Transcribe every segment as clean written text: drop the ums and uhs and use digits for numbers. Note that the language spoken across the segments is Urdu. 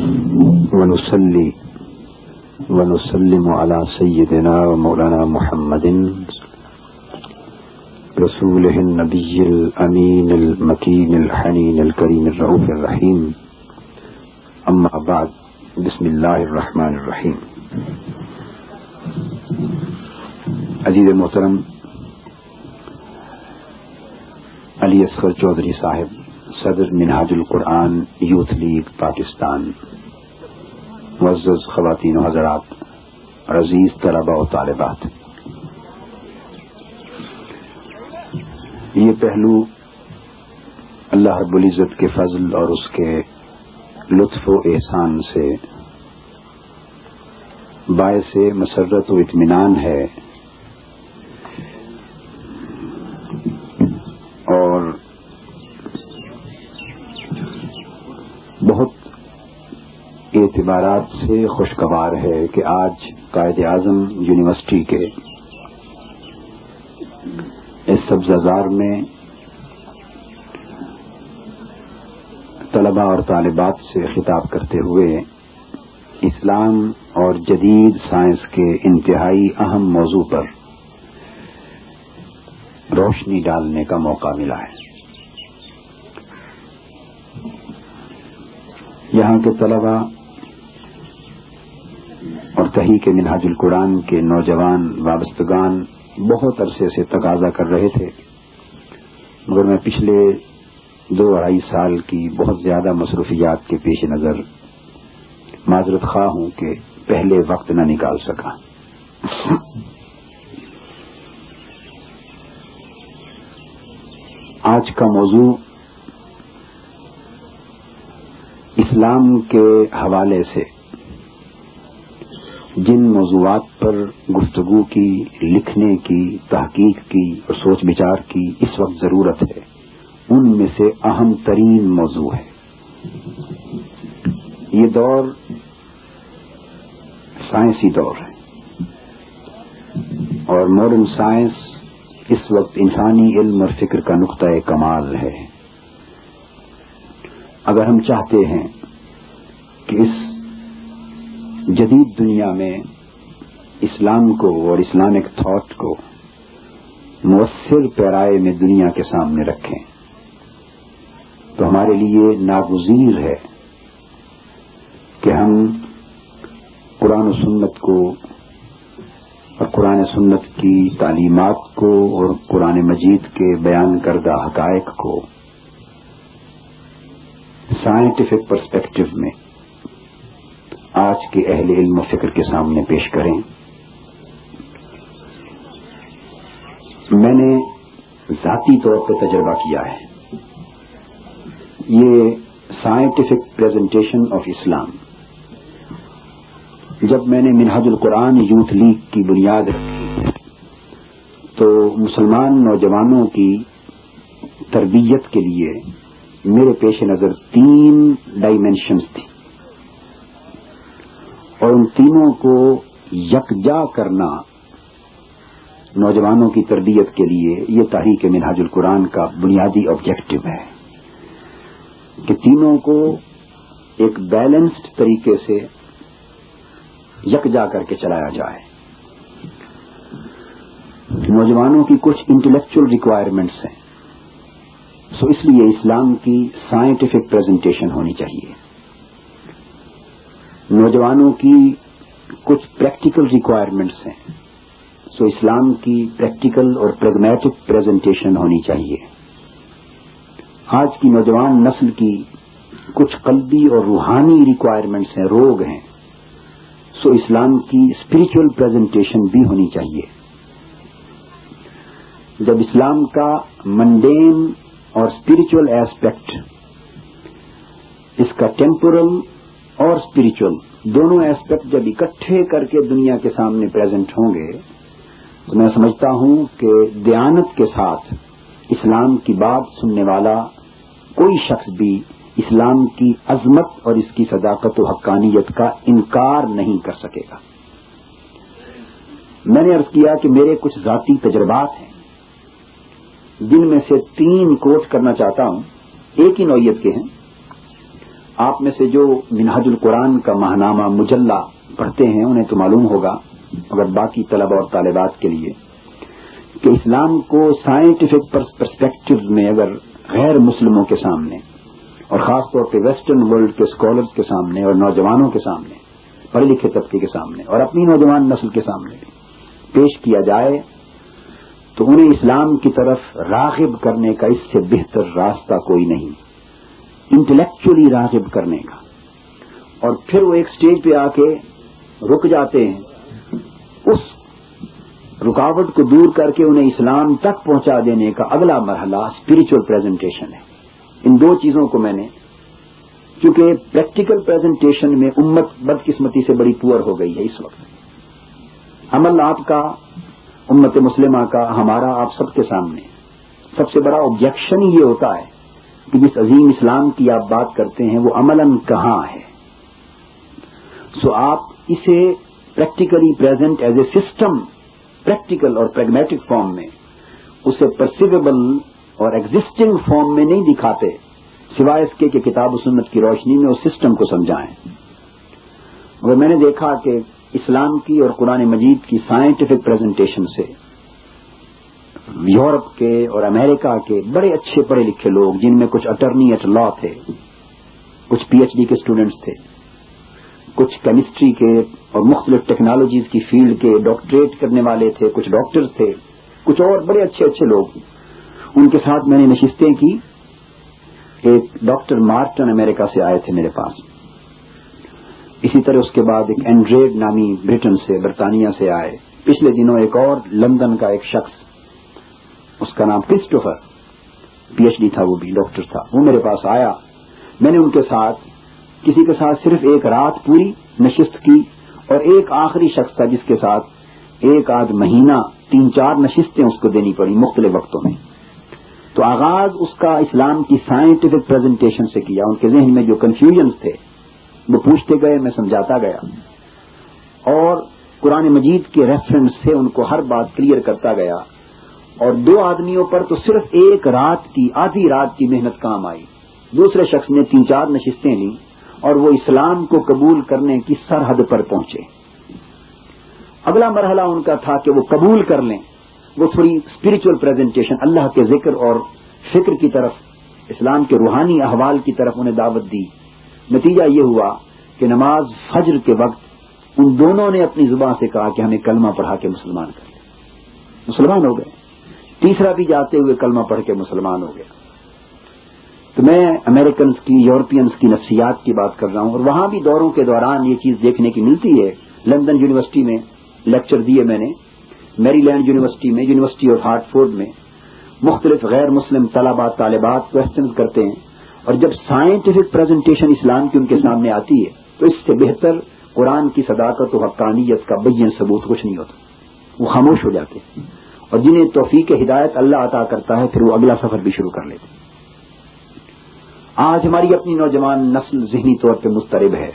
ونصلي ونسلم على سيدنا ومولانا محمد رسوله النبي الأمين المكين الحنين الكريم الرؤوف الرحيم. أما بعد، بسم الله الرحمن الرحيم. عزیز محترم علی اصغر چودھری صاحب، صدر منہاج القرآن یوتھ لیگ پاکستان، معزز خواتین و حضرات، عزیز طلباء و طالبات، یہ پہلو اللہ رب العزت کے فضل اور اس کے لطف و احسان سے باعث مسرت و اطمینان ہے اور بہت اعتبارات سے خوشگوار ہے کہ آج قائد اعظم یونیورسٹی کے اس سبززار میں طلباء اور طالبات سے خطاب کرتے ہوئے اسلام اور جدید سائنس کے انتہائی اہم موضوع پر روشنی ڈالنے کا موقع ملا ہے. یہاں کے طلباء اور تحقیق منہاج القرآن کے نوجوان وابستگان بہت عرصے سے تقاضا کر رہے تھے، مگر میں پچھلے 2-2.5 سال کی بہت زیادہ مصروفیات کے پیش نظر معذرت خواہ ہوں کہ پہلے وقت نہ نکال سکا. آج کا موضوع اسلام کے حوالے سے جن موضوعات پر گفتگو کی، لکھنے کی، تحقیق کی اور سوچ بچار کی اس وقت ضرورت ہے، ان میں سے اہم ترین موضوع ہے. یہ دور سائنسی دور ہے اور ماڈرن سائنس اس وقت انسانی علم اور فکر کا نقطۂ کمال ہے. اگر ہم چاہتے ہیں کہ اس جدید دنیا میں اسلام کو اور اسلامک تھاٹ کو مؤثر پیرائے میں دنیا کے سامنے رکھیں تو ہمارے لیے ناگزیر ہے کہ ہم قرآن و سنت کو اور قرآن سنت کی تعلیمات کو اور قرآن مجید کے بیان کردہ حقائق کو سائنٹیفک پرسپیکٹو میں آج کے اہل علم و فکر کے سامنے پیش کریں. میں نے ذاتی طور پہ تجربہ کیا ہے یہ سائنٹیفک پریزنٹیشن آف اسلام. جب میں نے منہاج القرآن یوتھ لیگ کی بنیاد رکھی تو مسلمان نوجوانوں کی تربیت کے لیے میرے پیش نظر 3 ڈائمینشنز تھی اور ان تینوں کو یکجا کرنا نوجوانوں کی تربیت کے لیے یہ تحریک منہاج القرآن کا بنیادی آبجیکٹو ہے کہ تینوں کو ایک بیلنسڈ طریقے سے یکجا کر کے چلایا جائے. نوجوانوں کی کچھ انٹلیکچوئل ریکوائرمنٹس ہیں، سو اس لیے اسلام کی سائنٹیفک پریزنٹیشن ہونی چاہیے. نوجوانوں کی کچھ پریکٹیکل ریکوائرمنٹس ہیں، سو اسلام کی پریکٹیکل اور پریگمیٹک پریزنٹیشن ہونی چاہیے. آج کی نوجوان نسل کی کچھ قلبی اور روحانی ریکوائرمنٹس ہیں، روگ ہیں، سو اسلام کی اسپرچل پریزنٹیشن بھی ہونی چاہیے. جب اسلام کا منڈین اور اسپرچل ایسپیکٹ، اس کا ٹیمپورل اور اسپرچل دونوں ایسپیکٹ جب اکٹھے کر کے دنیا کے سامنے پریزنٹ ہوں گے تو میں سمجھتا ہوں کہ دیانت کے ساتھ اسلام کی بات سننے والا کوئی شخص بھی اسلام کی عظمت اور اس کی صداقت و حقانیت کا انکار نہیں کر سکے گا. میں نے عرض کیا کہ میرے کچھ ذاتی تجربات ہیں جن میں سے 3 کوٹ کرنا چاہتا ہوں. ایک ہی نوعیت کے ہیں. آپ میں سے جو منہاج القرآن کا ماہنامہ مجلہ پڑھتے ہیں انہیں تو معلوم ہوگا، اگر باقی طلبہ اور طالبات کے لیے، کہ اسلام کو سائنٹیفک پرسپیکٹو میں اگر غیر مسلموں کے سامنے اور خاص طور پہ ویسٹرن ورلڈ کے اسکالرز کے سامنے اور نوجوانوں کے سامنے، پڑھے لکھے طبقے کے سامنے اور اپنی نوجوان نسل کے سامنے پیش کیا جائے تو انہیں اسلام کی طرف راغب کرنے کا اس سے بہتر راستہ کوئی نہیں، انٹلیکچولی راغب کرنے کا۔ اور پھر وہ ایک سٹیج پہ آ کے رک جاتے ہیں، اس رکاوٹ کو دور کر کے انہیں اسلام تک پہنچا دینے کا اگلا مرحلہ اسپرچل پریزنٹیشن ہے۔ ان دو چیزوں کو میں نے، کیونکہ پریکٹیکل پریزنٹیشن میں امت بدقسمتی سے بڑی پور ہو گئی ہے اس وقت۔ عمل آپ کا، امت مسلمہ کا، ہمارا آپ سب کے سامنے سب سے بڑا آبجیکشن یہ ہوتا ہے کہ جس عظیم اسلام کی آپ بات کرتے ہیں وہ عملاً کہاں ہے؟ سو آپ اسے practically present as a system, practical اور پریگمیٹک فارم میں، اسے پرسیویبل اور ایگزسٹنگ فارم میں نہیں دکھاتے، سوائے اس کے کہ کتاب و سنت کی روشنی میں اس سسٹم کو سمجھائیں۔ مگر میں نے دیکھا کہ اسلام کی اور قرآن مجید کی سائنٹیفک پریزنٹیشن سے یورپ کے اور امریکہ کے بڑے اچھے پڑھے لکھے لوگ، جن میں کچھ اٹرنی ایٹ لا تھے، کچھ پی ایچ ڈی کے اسٹوڈنٹس تھے، کچھ کیمسٹری کے اور مختلف ٹیکنالوجیز کی فیلڈ کے ڈاکٹریٹ کرنے والے تھے، کچھ ڈاکٹرز تھے، کچھ اور بڑے اچھے اچھے لوگ، ان کے ساتھ میں نے نشستیں کی۔ ایک ڈاکٹر مارٹن امریکہ سے آئے تھے میرے پاس، اسی طرح اس کے بعد ایک اینڈریڈ نامی برٹن سے، برطانیہ سے آئے۔ پچھلے دنوں ایک اور لندن کا ایک شخص، اس کا نام کرسٹوفر، پی ایچ ڈی تھا، وہ بھی ڈاکٹر تھا، وہ میرے پاس آیا۔ میں نے ان کے ساتھ، کسی کے ساتھ صرف ایک رات پوری نشست کی، اور ایک آخری شخص تھا جس کے ساتھ ایک آدھ مہینہ 3-4 نشستیں اس کو دینی پڑی مختلف وقتوں میں۔ تو آغاز اس کا اسلام کی سائنٹیفک پریزنٹیشن سے کیا۔ ان کے ذہن میں جو کنفیوژنز تھے وہ پوچھتے گئے، میں سمجھاتا گیا، اور قرآن مجید کے ریفرنس سے ان کو ہر بات کلیئر کرتا گیا۔ اور 2 آدمیوں پر تو صرف ایک رات کی، آدھی رات کی محنت کام آئی، دوسرے شخص نے 3-4 نشستیں لیں اور وہ اسلام کو قبول کرنے کی سرحد پر پہنچے۔ اگلا مرحلہ ان کا تھا کہ وہ قبول کر لیں، وہ تھوڑی اسپرچل پریزنٹیشن، اللہ کے ذکر اور فکر کی طرف، اسلام کے روحانی احوال کی طرف انہیں دعوت دی۔ نتیجہ یہ ہوا کہ نماز فجر کے وقت ان دونوں نے اپنی زبان سے کہا کہ ہمیں کلمہ پڑھا کے مسلمان کر لیں، مسلمان ہو گئے۔ تیسرا بھی جاتے ہوئے کلمہ پڑھ کے مسلمان ہو گیا۔ تو میں امریکنز کی، یورپینز کی نفسیات کی بات کر رہا ہوں، اور وہاں بھی دوروں کے دوران یہ چیز دیکھنے کی ملتی ہے۔ لندن یونیورسٹی میں لیکچر دیے میں نے، میری لینڈ یونیورسٹی میں، یونیورسٹی آف ہارٹفورڈ میں مختلف غیر مسلم طلباء طالبات کوسچنز کرتے ہیں، اور جب سائنٹیفک پریزنٹیشن اسلام کی ان کے سامنے آتی ہے تو اس سے بہتر قرآن کی صداقت و حقانیت کا بین ثبوت کچھ نہیں ہوتا، وہ خاموش ہو جاتے ہیں، اور جنہیں توفیق ہدایت اللہ عطا کرتا ہے پھر وہ اگلا سفر بھی شروع کر لیتے ہیں۔ آج ہماری اپنی نوجوان نسل ذہنی طور پہ مضطرب ہے،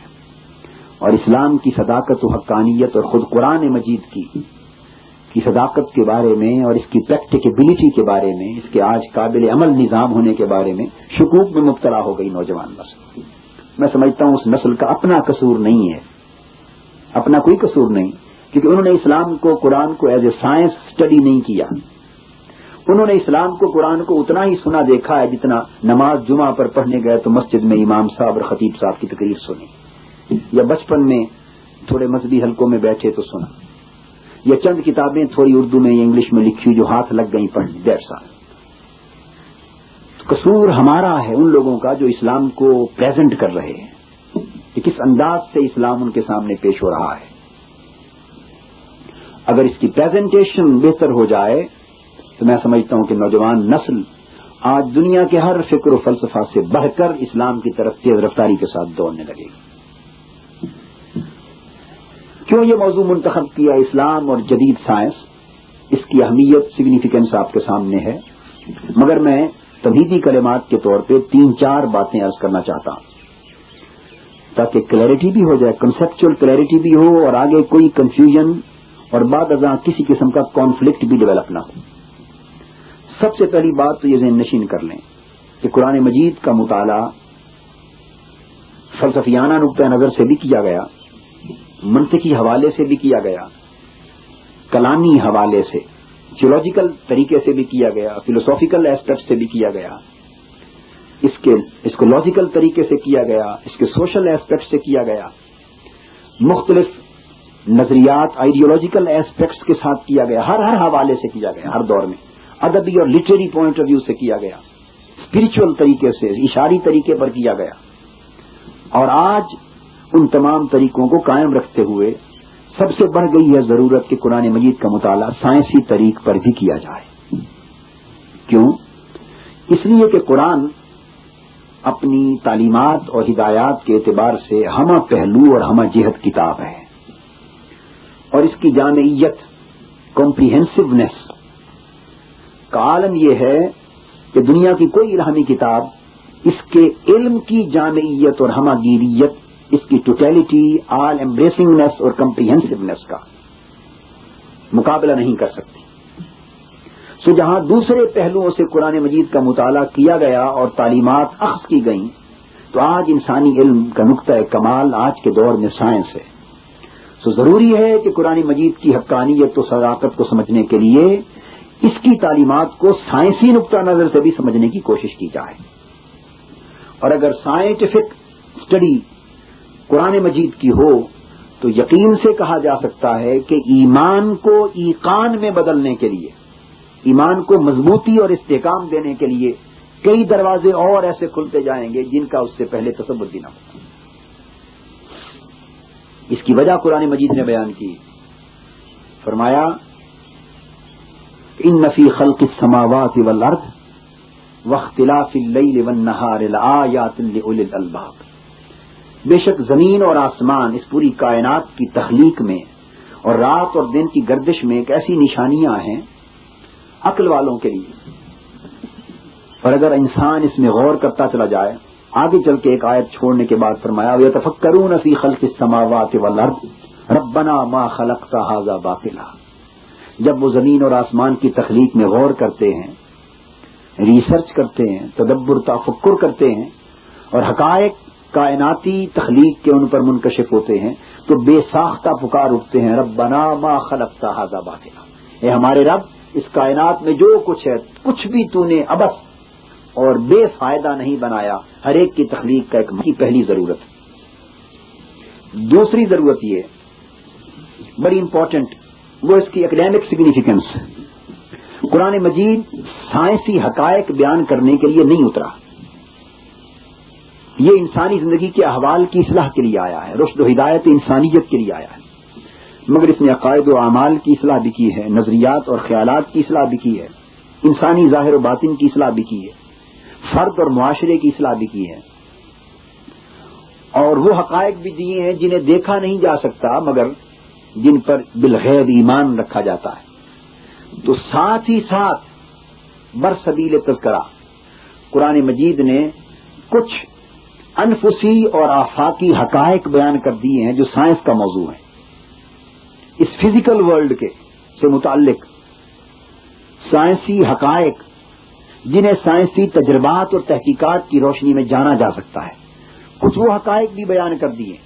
اور اسلام کی صداقت و حقانیت اور خود قرآن مجید کی صداقت کے بارے میں اور اس کی پریکٹیکیبلٹی کے بارے میں، اس کے آج قابل عمل نظام ہونے کے بارے میں شکوک میں مبتلا ہو گئی نوجوان نسل۔ میں سمجھتا ہوں اس نسل کا اپنا قصور نہیں ہے، اپنا کوئی قصور نہیں، کیونکہ انہوں نے اسلام کو، قرآن کو ایز اے سائنس اسٹڈی نہیں کیا۔ انہوں نے اسلام کو، قرآن کو اتنا ہی سنا دیکھا ہے جتنا نماز جمعہ پر پڑھنے گئے تو مسجد میں امام صاحب اور خطیب صاحب کی تقریر سنی، یا بچپن میں تھوڑے مذہبی حلقوں میں بیٹھے تو سنا، یا چند کتابیں تھوڑی اردو میں یا انگلش میں لکھی جو ہاتھ لگ گئی پڑھنے، 1.5 سال۔ قصور ہمارا ہے ان لوگوں کا جو اسلام کو پریزنٹ کر رہے ہیں، کہ کس انداز سے اسلام ان کے سامنے پیش ہو رہا ہے۔ اگر اس کی پریزنٹیشن بہتر ہو جائے تو میں سمجھتا ہوں کہ نوجوان نسل آج دنیا کے ہر فکر و فلسفہ سے بڑھ کر اسلام کی طرف تیز رفتاری کے ساتھ دوڑنے لگے گی۔ کیوں یہ موضوع منتخب کیا، اسلام اور جدید سائنس؟ اس کی اہمیت، سگنیفیکینس آپ کے سامنے ہے، مگر میں تمہیدی کلمات کے طور پہ 3-4 باتیں عرض کرنا چاہتا ہوں تاکہ کلیئرٹی بھی ہو جائے، کنسیپچل کلیئرٹی بھی ہو، اور آگے کوئی کنفیوژن اور بعد ازاں کسی قسم کا کانفلکٹ بھی ڈیولپ نہ ہو۔ سب سے پہلی بات تو یہ ذہن نشین کر لیں کہ قرآن مجید کا مطالعہ فلسفیانہ نقطۂ نظر سے بھی کیا گیا، منطقی حوالے سے بھی کیا گیا، کلامی حوالے سے، تھیولوجیکل طریقے سے بھی کیا گیا، فلسافیکل ایسپیکٹ سے بھی کیا گیا، اس کو لاجیکل طریقے سے کیا گیا، اس کے سوشل ایسپیکٹ سے کیا گیا، مختلف نظریات آئیڈیولوجیکل ایسپیکٹس کے ساتھ کیا گیا، ہر حوالے سے کیا گیا، ہر دور میں ادبی اور لٹریری پوائنٹ آف ویو سے کیا گیا، اسپرچل طریقے سے، اشاری طریقے پر کیا گیا. اور آج ان تمام طریقوں کو قائم رکھتے ہوئے سب سے بڑھ گئی ہے ضرورت کہ قرآن مجید کا مطالعہ سائنسی طریق پر بھی کیا جائے. کیوں؟ اس لیے کہ قرآن اپنی تعلیمات اور ہدایات کے اعتبار سے ہمہ پہلو اور ہمہ جہت کتاب ہے، اور اس کی جامعیت، کمپریہنسونیس کا عالم یہ ہے کہ دنیا کی کوئی الہامی کتاب اس کے علم کی جامعیت اور ہمہ گیریت، اس کی ٹوٹیلٹی، آل ایمبریسنگنیس اور کمپریہنسونیس کا مقابلہ نہیں کر سکتی. سو جہاں دوسرے پہلوؤں سے قرآن مجید کا مطالعہ کیا گیا اور تعلیمات اخذ کی گئیں، تو آج انسانی علم کا نقطۂ کمال آج کے دور میں سائنس ہے. سو ضروری ہے کہ قرآن مجید کی حقانیت و صداقت کو سمجھنے کے لیے اس کی تعلیمات کو سائنسی نقطہ نظر سے بھی سمجھنے کی کوشش کی جائے. اور اگر سائنٹیفک اسٹڈی قرآن مجید کی ہو تو یقین سے کہا جا سکتا ہے کہ ایمان کو ایقان میں بدلنے کے لیے، ایمان کو مضبوطی اور استحکام دینے کے لیے کئی دروازے اور ایسے کھلتے جائیں گے جن کا اس سے پہلے تصور بھی نہ ہو. اس کی وجہ قرآن مجید نے بیان کی، فرمایا ان فی خلق السماوات والارض واختلاف اللیل والنہار لآیات لأولی الالباب. بے شک زمین اور آسمان، اس پوری کائنات کی تخلیق میں اور رات اور دن کی گردش میں ایک ایسی نشانیاں ہیں عقل والوں کے لیے. اور اگر انسان اس میں غور کرتا چلا جائے، آگے چل کے ایک آیت چھوڑنے کے بعد فرمایا وَيَتَفَكَّرُونَ فِي خَلْقِ السَّمَاوَاتِ وَالْأَرْضِ رَبَّنَا مَا خَلَقْتَ هَذَا بَاطِلًا. جب وہ زمین اور آسمان کی تخلیق میں غور کرتے ہیں، ریسرچ کرتے ہیں، تدبر تفکر کرتے ہیں اور حقائق کائناتی تخلیق کے ان پر منکشف ہوتے ہیں، تو بے ساختہ پکار اٹھتے ہیں ربنا ما خلقت ھذا باطلا. اے ہمارے رب، اس کائنات میں جو کچھ ہے کچھ بھی تو نے عبث اور بے فائدہ نہیں بنایا. ہر ایک کی تخلیق کا ایک کی پہلی ضرورت. دوسری ضرورت یہ بڑی امپورٹنٹ، وہ اس کی ایکڈیمک سگنیفیکینس. قرآن مجید سائنسی حقائق بیان کرنے کے لیے نہیں اترا، یہ انسانی زندگی کے احوال کی اصلاح کے لیے آیا ہے، رشد و ہدایت انسانیت کے لیے آیا ہے. مگر اس نے عقائد و اعمال کی اصلاح بھی کی ہے، نظریات اور خیالات کی اصلاح بھی کی ہے، انسانی ظاہر و باطن کی اصلاح بھی کی ہے، فرد اور معاشرے کی اصلاح بھی کی ہے، اور وہ حقائق بھی دیے ہیں جنہیں دیکھا نہیں جا سکتا مگر جن پر بالغیب ایمان رکھا جاتا ہے. تو ساتھ ہی ساتھ برسبیل تذکرہ قرآن مجید نے کچھ انفسی اور آفاقی حقائق بیان کر دیے ہیں جو سائنس کا موضوع ہے. اس فزیکل ورلڈ کے سے متعلق سائنسی حقائق جنہیں سائنسی تجربات اور تحقیقات کی روشنی میں جانا جا سکتا ہے، کچھ وہ حقائق بھی بیان کر دیے.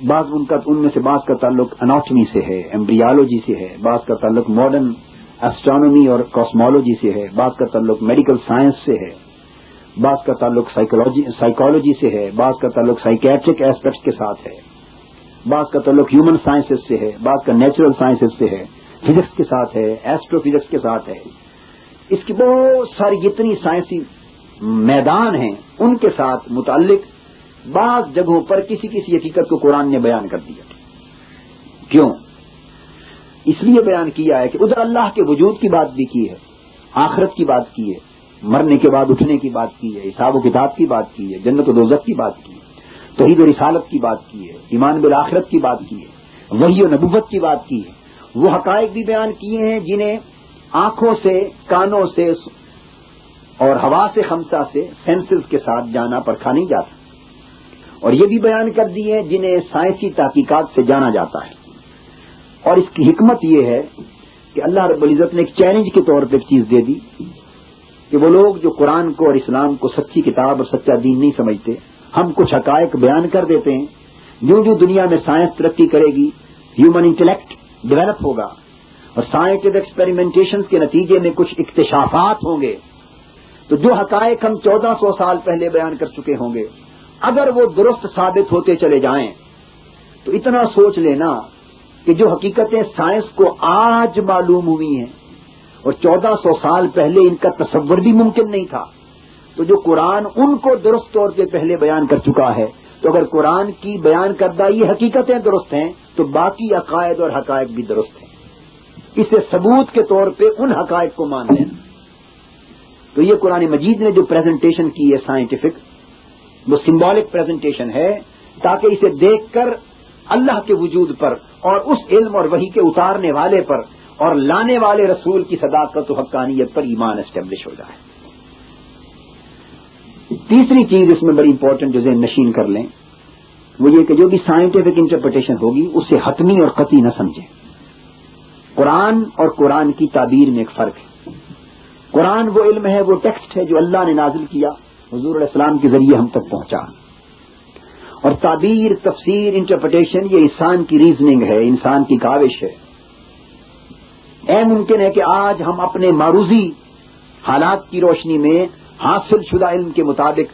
ان میں سے بعض کا تعلق اناٹمی سے ہے، ایمبریالوجی سے ہے، بعض کا تعلق ماڈرن ایسٹرونومی اور کاسمولوجی سے ہے، بعض کا تعلق میڈیکل سائنس سے ہے، بعض کا تعلق سائیکالوجی سے ہے، بعض کا تعلق سائیکیٹرک ایسپیکٹس کے ساتھ ہے، بعض کا تعلق ہیومن سائنسز سے ہے، بعض کا نیچرل سائنسز سے ہے، فزکس کے ساتھ ہے، ایسٹرو فزکس کے ساتھ ہے. اس کی بہت ساری جتنی سائنسی میدان ہیں ان کے ساتھ متعلق بعض جگہوں پر کسی کسی حقیقت کو قرآن نے بیان کر دیا. کیوں؟ اس لیے بیان کیا ہے کہ ادھر اللہ کے وجود کی بات بھی کی ہے، آخرت کی بات کی ہے، مرنے کے بعد اٹھنے کی بات کی ہے، حساب و کتاب کی بات کی ہے، جنت و دوزخ کی بات کی ہے، توحید و رسالت کی بات کی ہے، ایمان بالآخرت کی بات کی ہے، وحی و نبوت کی بات کی ہے. وہ حقائق بھی بیان کیے ہیں جنہیں آنکھوں سے، کانوں سے اور حواس خمسہ سے، سینسز کے ساتھ جانا پرکھا نہیں جاتا. اور یہ بھی بیان کر دی ہے جنہیں سائنسی تحقیقات سے جانا جاتا ہے. اور اس کی حکمت یہ ہے کہ اللہ رب العزت نے ایک چیلنج کے طور پہ ایک چیز دے دی کہ وہ لوگ جو قرآن کو اور اسلام کو سچی کتاب اور سچا دین نہیں سمجھتے، ہم کچھ حقائق بیان کر دیتے ہیں. جو دنیا میں سائنس ترقی کرے گی، ہیومن انٹلیکٹ ڈیولپ ہوگا اور سائنٹیفک ایکسپیریمنٹیشن کے نتیجے میں کچھ اکتشافات ہوں گے، تو جو حقائق ہم 1400 سال پہلے بیان کر چکے ہوں گے، اگر وہ درست ثابت ہوتے چلے جائیں تو اتنا سوچ لینا کہ جو حقیقتیں سائنس کو آج معلوم ہوئی ہیں اور 1400 سال پہلے ان کا تصور بھی ممکن نہیں تھا، تو جو قرآن ان کو درست طور پہ پہلے بیان کر چکا ہے، تو اگر قرآن کی بیان کردہ یہ حقیقتیں درست ہیں تو باقی عقائد اور حقائق بھی درست ہیں. اسے ثبوت کے طور پہ ان حقائق کو مان لینا. تو یہ قرآن مجید نے جو پریزنٹیشن کی ہے سائنٹیفک، وہ سمبولک پریزنٹیشن ہے تاکہ اسے دیکھ کر اللہ کے وجود پر اور اس علم اور وحی کے اتارنے والے پر اور لانے والے رسول کی صداقت و حقانیت پر ایمان اسٹیبلش ہو جائے. تیسری چیز اس میں بڑی امپورٹنٹ جو ذہن نشین کر لیں وہ یہ کہ جو بھی سائنٹیفک انٹرپریٹیشن ہوگی اسے حتمی اور قطعی نہ سمجھیں. قرآن اور قرآن کی تعبیر میں ایک فرق ہے. قرآن وہ علم ہے، وہ ٹیکسٹ ہے جو اللہ نے نازل کیا، حضور علیہ السلام کے ذریعے ہم تک پہنچا، اور تعبیر، تفسیر، انٹرپریٹیشن یہ انسان کی ریزننگ ہے، انسان کی کاوش ہے. ممکن ہے کہ آج ہم اپنے معروضی حالات کی روشنی میں حاصل شدہ علم کے مطابق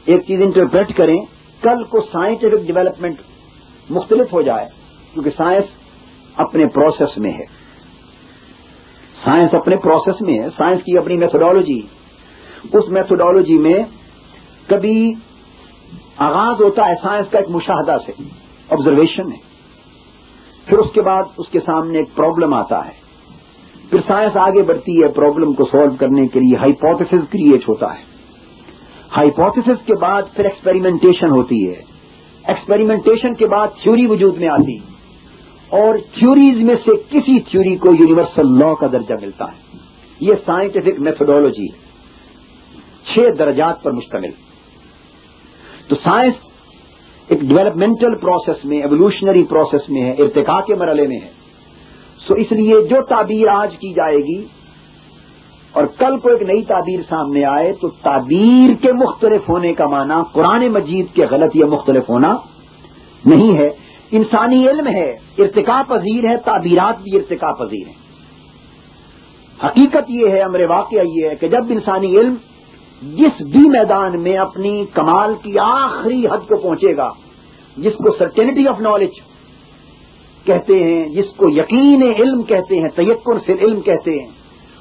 ایک چیز انٹرپریٹ کریں، کل کو سائنٹیفک ڈیولپمنٹ مختلف ہو جائے، کیونکہ سائنس اپنے پروسیس میں ہے. سائنس اپنے پروسیس میں ہے، سائنس کی اپنی میتھڈالوجی. اس میتھڈالوجی میں کبھی آغاز ہوتا ہے سائنس کا ایک مشاہدہ سے، آبزرویشن ہے، پھر اس کے بعد اس کے سامنے ایک پرابلم آتا ہے، پھر سائنس آگے بڑھتی ہے، پرابلم کو سالو کرنے کے لیے ہائپوتھیسس کریٹ ہوتا ہے، ہائپوتھیسس کے بعد پھر ایکسپیریمنٹیشن ہوتی ہے، ایکسپیریمنٹیشن کے بعد تھیوری وجود میں آتی، اور تھیوریز میں سے کسی تھیوری کو یونیورسل لا کا درجہ ملتا ہے. یہ سائنٹیفک میتھڈالوجی 6 درجات پر مشتمل. تو سائنس ایک ڈیولپمنٹل پروسیس میں، ایوولوشنری پروسیس میں ہے، ارتقاء کے مرحلے میں ہے. سو اس لیے جو تعبیر آج کی جائے گی اور کل کو ایک نئی تعبیر سامنے آئے تو تعبیر کے مختلف ہونے کا معنی قرآن مجید کے غلط یا مختلف ہونا نہیں ہے. انسانی علم ہے، ارتقاء پذیر ہے، تعبیرات بھی ارتقاء پذیر ہیں. حقیقت یہ ہے، امر واقعہ یہ ہے کہ جب انسانی علم جس بھی میدان میں اپنی کمال کی آخری حد کو پہنچے گا، جس کو سرٹینٹی آف نالج کہتے ہیں، جس کو یقین علم کہتے ہیں، تیقن فی العلم کہتے ہیں،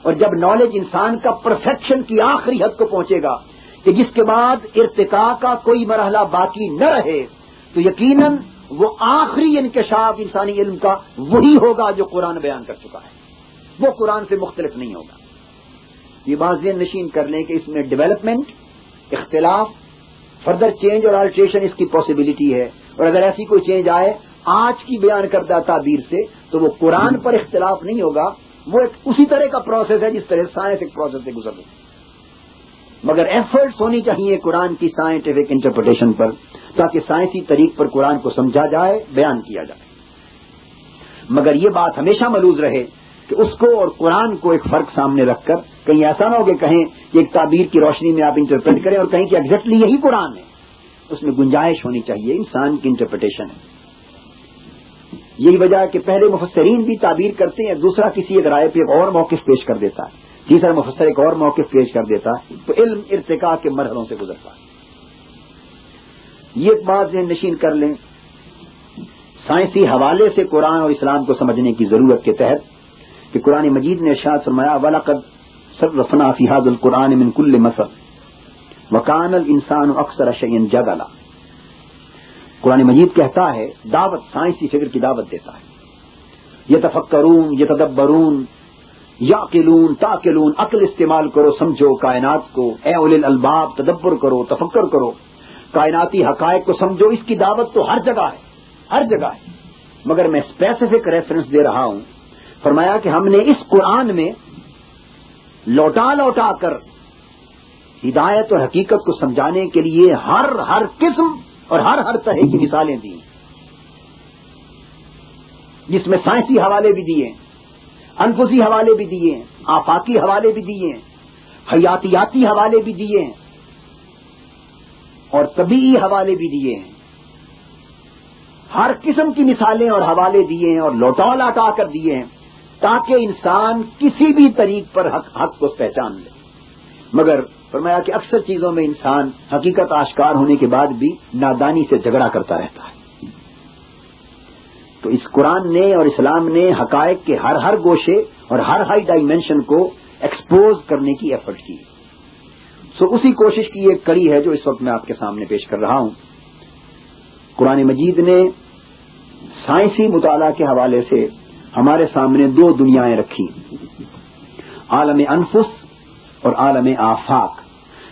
اور جب نالج انسان کا پرفیکشن کی آخری حد کو پہنچے گا کہ جس کے بعد ارتقاء کا کوئی مرحلہ باقی نہ رہے، تو یقیناً وہ آخری انکشاف انسانی علم کا وہی ہوگا جو قرآن بیان کر چکا ہے، وہ قرآن سے مختلف نہیں ہوگا. یہ بات ذہن نشین کر لیں کہ اس میں ڈیولپمنٹ، اختلاف، فردر چینج اور آلٹریشن اس کی پاسبلٹی ہے، اور اگر ایسی کوئی چینج آئے آج کی بیان کردہ تعبیر سے تو وہ قرآن پر اختلاف نہیں ہوگا، وہ ایک اسی طرح کا پروسیس ہے جس طرح سائنس ایک پروسیس سے گزر رہی ہے. مگر ایفرٹس ہونی چاہیے قرآن کی سائنٹیفک انٹرپریٹیشن پر تاکہ سائنسی طریق پر قرآن کو سمجھا جائے، بیان کیا جائے. مگر یہ بات ہمیشہ ملوز رہے کہ اس کو اور قرآن کو ایک فرق سامنے رکھ کر کہیں ایسا نہ ہو کہ کہیں کہ ایک تعبیر کی روشنی میں آپ انٹرپریٹ کریں اور کہیں کہ ایگزیکٹلی یہی قرآن ہے. اس میں گنجائش ہونی چاہیے، انسان کی انٹرپریٹیشن ہے. یہی وجہ ہے کہ پہلے مفسرین بھی تعبیر کرتے ہیں، دوسرا کسی ایک رائے پہ ایک اور موقف پیش کر دیتا ہے، تیسرا مفسر ایک اور موقف پیش کر دیتا ہے، تو علم ارتقاء کے مرحلوں سے گزرتا ہے. یہ بات ذہن نشین کر لیں. سائنسی حوالے سے قرآن اور اسلام کو سمجھنے کی ضرورت کے تحت کہ قرآن مجید نے ارشاد فرمایا وَلَقَدْ صَرَّفْنَا فِي هَذَا الْقُرْآنِ مِنْ كُلِّ مَثَلٍ وَكَانَ الْإِنسَانُ أَكْثَرَ شَيْءٍ جَدَلًا. قرآن مجید کہتا ہے، دعوت، سائنسی فکر کی دعوت دیتا ہے. یتفکرون، یتدبرون، یعقلون، تاقلون، عقل استعمال کرو، سمجھو کائنات کو، اے اولی الالباب تدبر کرو، تفکر کرو، کائناتی حقائق کو سمجھو. اس کی دعوت تو ہر جگہ ہے، ہر جگہ ہے. مگر میں اسپیسیفک ریفرنس دے رہا ہوں. فرمایا کہ ہم نے اس قرآن میں لوٹا لوٹا کر ہدایت اور حقیقت کو سمجھانے کے لیے ہر قسم اور ہر طرح کی مثالیں دی، جس میں سائنسی حوالے بھی دیے، انفسی حوالے بھی دیے، آفاقی حوالے بھی دیے، حیاتیاتی حوالے بھی دیے ہیں اور طبیعی حوالے بھی دیے ہیں، ہر قسم کی مثالیں اور حوالے دیے ہیں اور لوٹا لاٹا کر دیے ہیں تاکہ انسان کسی بھی طریق پر حق کو پہچان لے۔ مگر فرمایا کہ اکثر چیزوں میں انسان حقیقت آشکار ہونے کے بعد بھی نادانی سے جھگڑا کرتا رہتا ہے۔ تو اس قرآن نے اور اسلام نے حقائق کے ہر گوشے اور ہر ہائی ڈائمینشن کو ایکسپوز کرنے کی ایفرٹ کی۔ اسی کوشش کی ایک کڑی ہے جو اس وقت میں آپ کے سامنے پیش کر رہا ہوں۔ قرآن مجید نے سائنسی مطالعہ کے حوالے سے ہمارے سامنے دو دنیایں رکھی، عالم انفس اور عالم آفاق،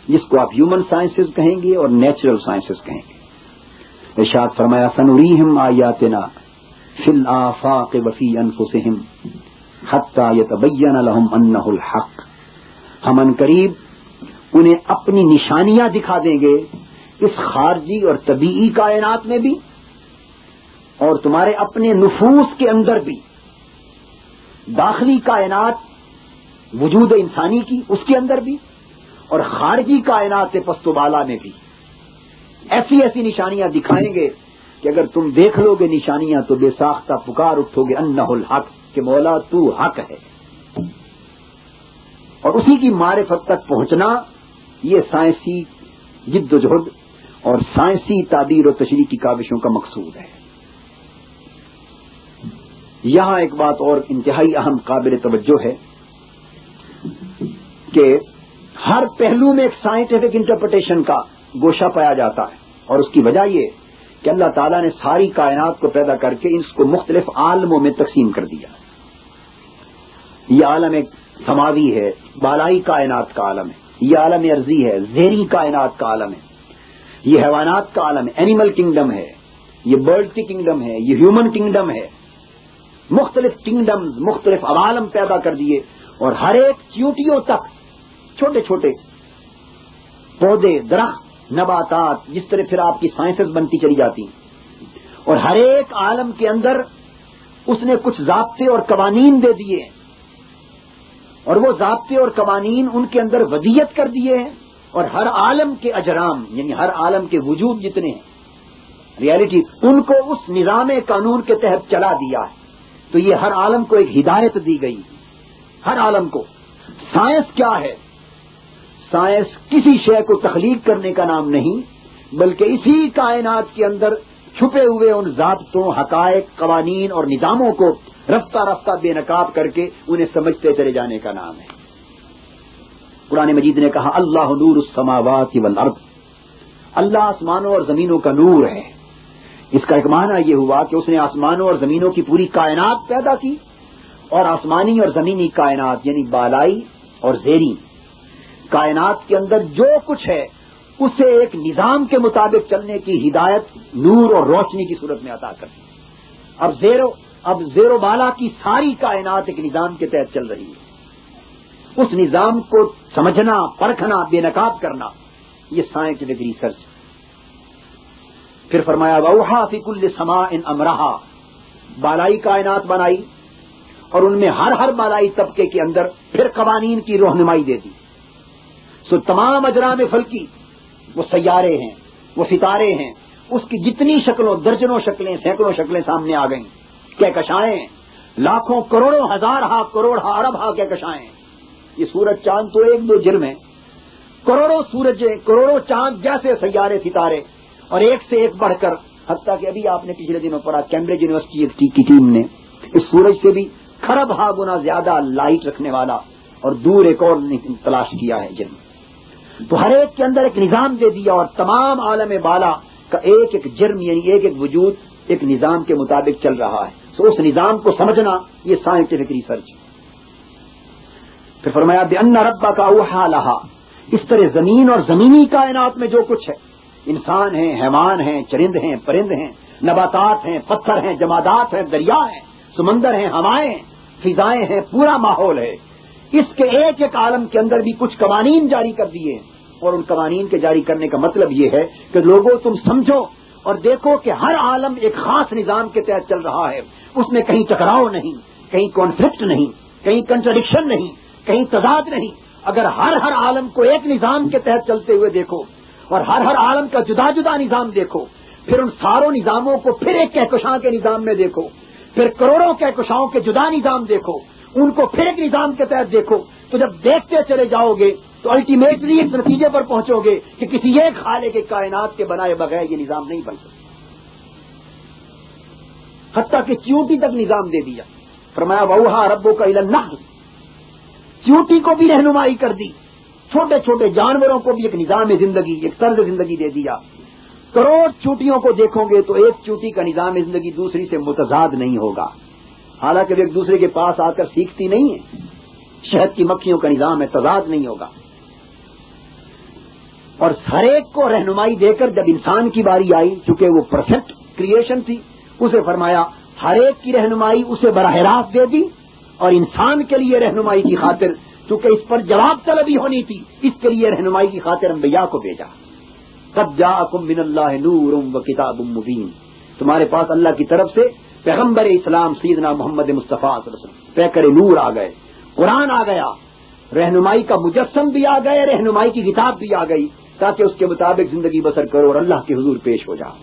جس کو آپ ہیومن سائنسز کہیں گے اور نیچرل سائنسز کہیں گے۔ ارشاد فرمایا سنریہم آیاتنا فی الآفاق وفی انفسہم حتی یتبین لہم انہ الحق، ہم ان قریب انہیں اپنی نشانیاں دکھا دیں گے اس خارجی اور طبیعی کائنات میں بھی اور تمہارے اپنے نفوس کے اندر بھی، داخلی کائنات وجود انسانی کی اس کے اندر بھی اور خارجی کائنات پست و بالا میں بھی ایسی ایسی نشانیاں دکھائیں گے کہ اگر تم دیکھ لو گے نشانیاں تو بے ساختہ پکار اٹھو گے انہ الحق، کہ مولا تو حق ہے۔ اور اسی کی معرفت تک پہنچنا یہ سائنسی جد و جہد اور سائنسی تعبیر و تشریح کی کاوشوں کا مقصود ہے۔ یہاں ایک بات اور انتہائی اہم قابل توجہ ہے کہ ہر پہلو میں ایک سائنٹیفک انٹرپریٹیشن کا گوشہ پایا جاتا ہے، اور اس کی وجہ یہ کہ اللہ تعالیٰ نے ساری کائنات کو پیدا کر کے اس کو مختلف عالموں میں تقسیم کر دیا۔ یہ عالم ایک سماوی ہے، بالائی کائنات کا عالم ہے، یہ عالم ارضی ہے، زیری کائنات کا عالم ہے، یہ حیوانات کا عالم ہے، اینیمل کنگڈم ہے، یہ برڈ کی کنگڈم ہے، یہ ہیومن کنگڈم ہے۔ مختلف کنگڈمز، مختلف عوالم پیدا کر دیے، اور ہر ایک چیونٹیوں تک چھوٹے چھوٹے پودے، درخت، نباتات، جس طرح پھر آپ کی سائنسز بنتی چلی جاتی ہیں، اور ہر ایک عالم کے اندر اس نے کچھ ضابطے اور قوانین دے دیے ہیں، اور وہ ضابطے اور قوانین ان کے اندر ودیت کر دیے ہیں، اور ہر عالم کے اجرام یعنی ہر عالم کے وجود جتنے ہیں ریالٹی ان کو اس نظام قانون کے تحت چلا دیا ہے۔ تو یہ ہر عالم کو ایک ہدایت دی گئی، ہر عالم کو۔ سائنس کیا ہے؟ سائنس کسی شے کو تخلیق کرنے کا نام نہیں، بلکہ اسی کائنات کے اندر چھپے ہوئے ان ضابطوں، حقائق، قوانین اور نظاموں کو رفتہ رفتہ بے نقاب کر کے انہیں سمجھتے چلے جانے کا نام ہے۔ قرآن مجید نے کہا اللہ نور السماوات والارض، اللہ آسمانوں اور زمینوں کا نور ہے۔ اس کا ایک معنی یہ ہوا کہ اس نے آسمانوں اور زمینوں کی پوری کائنات پیدا کی، اور آسمانی اور زمینی کائنات یعنی بالائی اور زیری کائنات کے اندر جو کچھ ہے اسے ایک نظام کے مطابق چلنے کی ہدایت نور اور روشنی کی صورت میں عطا کر دی۔ اب زیر و بالا کی ساری کائنات ایک نظام کے تحت چل رہی ہے۔ اس نظام کو سمجھنا، پرکھنا، بے نقاب کرنا، یہ سائنٹیفک ریسرچ۔ پھر فرمایا وَأَوْحَىٰ فِي كُلِّ سَمَاءٍ أَمْرَهَا، بالائی کائنات بنائی اور ان میں ہر بالائی طبقے کے اندر پھر قوانین کی رہنمائی دے دی۔ تمام اجرام فلکی، وہ سیارے ہیں، وہ ستارے ہیں، اس کی جتنی شکلوں، درجنوں شکلیں، سینکڑوں شکلیں سامنے آ گئیں، کہکشائیں، لاکھوں کروڑوں ہزار ہا کروڑ ہا ارب ہا کہکشائیں۔ یہ سورج چاند تو ایک دو جرم ہیں، کروڑوں سورجیں، کروڑوں چاند جیسے سیارے ستارے، اور ایک سے ایک بڑھ کر، حتیٰ کہ ابھی آپ نے پچھلے دنوں پڑھا کیمبرج یونیورسٹی کی ٹیم نے اس سورج سے بھی کھرب ہا گنا زیادہ لائٹ رکھنے والا اور دور ایک اور تلاش کیا ہے جرم۔ تو ہر ایک کے اندر ایک نظام دے دیا، اور تمام عالم بالا کا ایک ایک جرم یعنی ایک ایک وجود ایک نظام کے مطابق چل رہا ہے۔ تو اس نظام کو سمجھنا یہ سائنٹیفک ریسرچ۔ پھر فرمایا بِأَنَّ رَبَّكَ أَوْحَىٰ لَهَا، اس طرح زمین اور زمینی کائنات میں جو کچھ ہے، انسان ہیں، حیوان ہیں، چرند ہیں، پرند ہیں، نباتات ہیں، پتھر ہیں، جمادات ہیں، دریا ہیں، سمندر ہیں، ہوائیں ہیں، فضائیں ہیں، پورا ماحول ہے، اس کے ایک ایک عالم کے اندر بھی کچھ قوانین جاری کر دیے، اور ان قوانین کے جاری کرنے کا مطلب یہ ہے کہ لوگوں تم سمجھو اور دیکھو کہ ہر عالم ایک خاص نظام کے تحت چل رہا ہے، اس میں کہیں ٹکراؤ نہیں، کہیں کانفلکٹ نہیں، کہیں کنٹرڈکشن نہیں، کہیں تضاد نہیں، اگر ہر عالم کو ایک نظام کے تحت چلتے ہوئے دیکھو اور ہر عالم کا جدا جدا نظام دیکھو، پھر ان ساروں نظاموں کو پھر ایک کہکشاں کے نظام میں دیکھو، پھر کروڑوں کہکشاؤں کے جدا نظام دیکھو، ان کو پھر ایک نظام کے تحت دیکھو، تو جب دیکھتے چلے جاؤ گے تو الٹیمیٹلی ایک نتیجے پر پہنچو گے کہ کسی ایک خالق کے کائنات کے بنائے بغیر یہ نظام نہیں بن سکتا۔ حتیٰ کہ چیونٹی تک نظام دے دیا، فرمایا وَأَوْحَىٰ رَبُّكَ إِلَى النَّحْلِ، چیونٹی کو بھی رہنمائی کر دی، چھوٹے چھوٹے جانوروں کو بھی ایک نظام زندگی، ایک طرز زندگی دے دیا۔ کروڑ چونٹیوں کو دیکھو گے تو ایک چونٹی کا نظام زندگی دوسری سے متضاد نہیں ہوگا، حالانکہ وہ ایک دوسرے کے پاس آ کر سیکھتی نہیں ہے۔ شہد کی مکھیوں کا نظام ہے، تضاد نہیں ہوگا۔ اور ہر ایک کو رہنمائی دے کر جب انسان کی باری آئی، چونکہ وہ پرفیکٹ کریشن تھی، اسے فرمایا ہر ایک کی رہنمائی اسے براہ راست دے دی، اور انسان کے لیے رہنمائی کی خاطر چونکہ اس پر جواب طلبی ہونی تھی، اس کے لیے رہنمائی کی خاطر انبیاء کو بھیجا۔ قد جاءکم من اللہ نور وکتاب مبین، تمہارے پاس اللہ کی طرف سے پیغمبر اسلام سیدنا محمد مصطفیٰ صلی اللہ علیہ وسلم پیکر نور آ گئے، قرآن آ گیا، رہنمائی کا مجسم بھی آ گئے، رہنمائی کی کتاب بھی آ گئی، تاکہ اس کے مطابق زندگی بسر کرو اور اللہ کے حضور پیش ہو جاؤ۔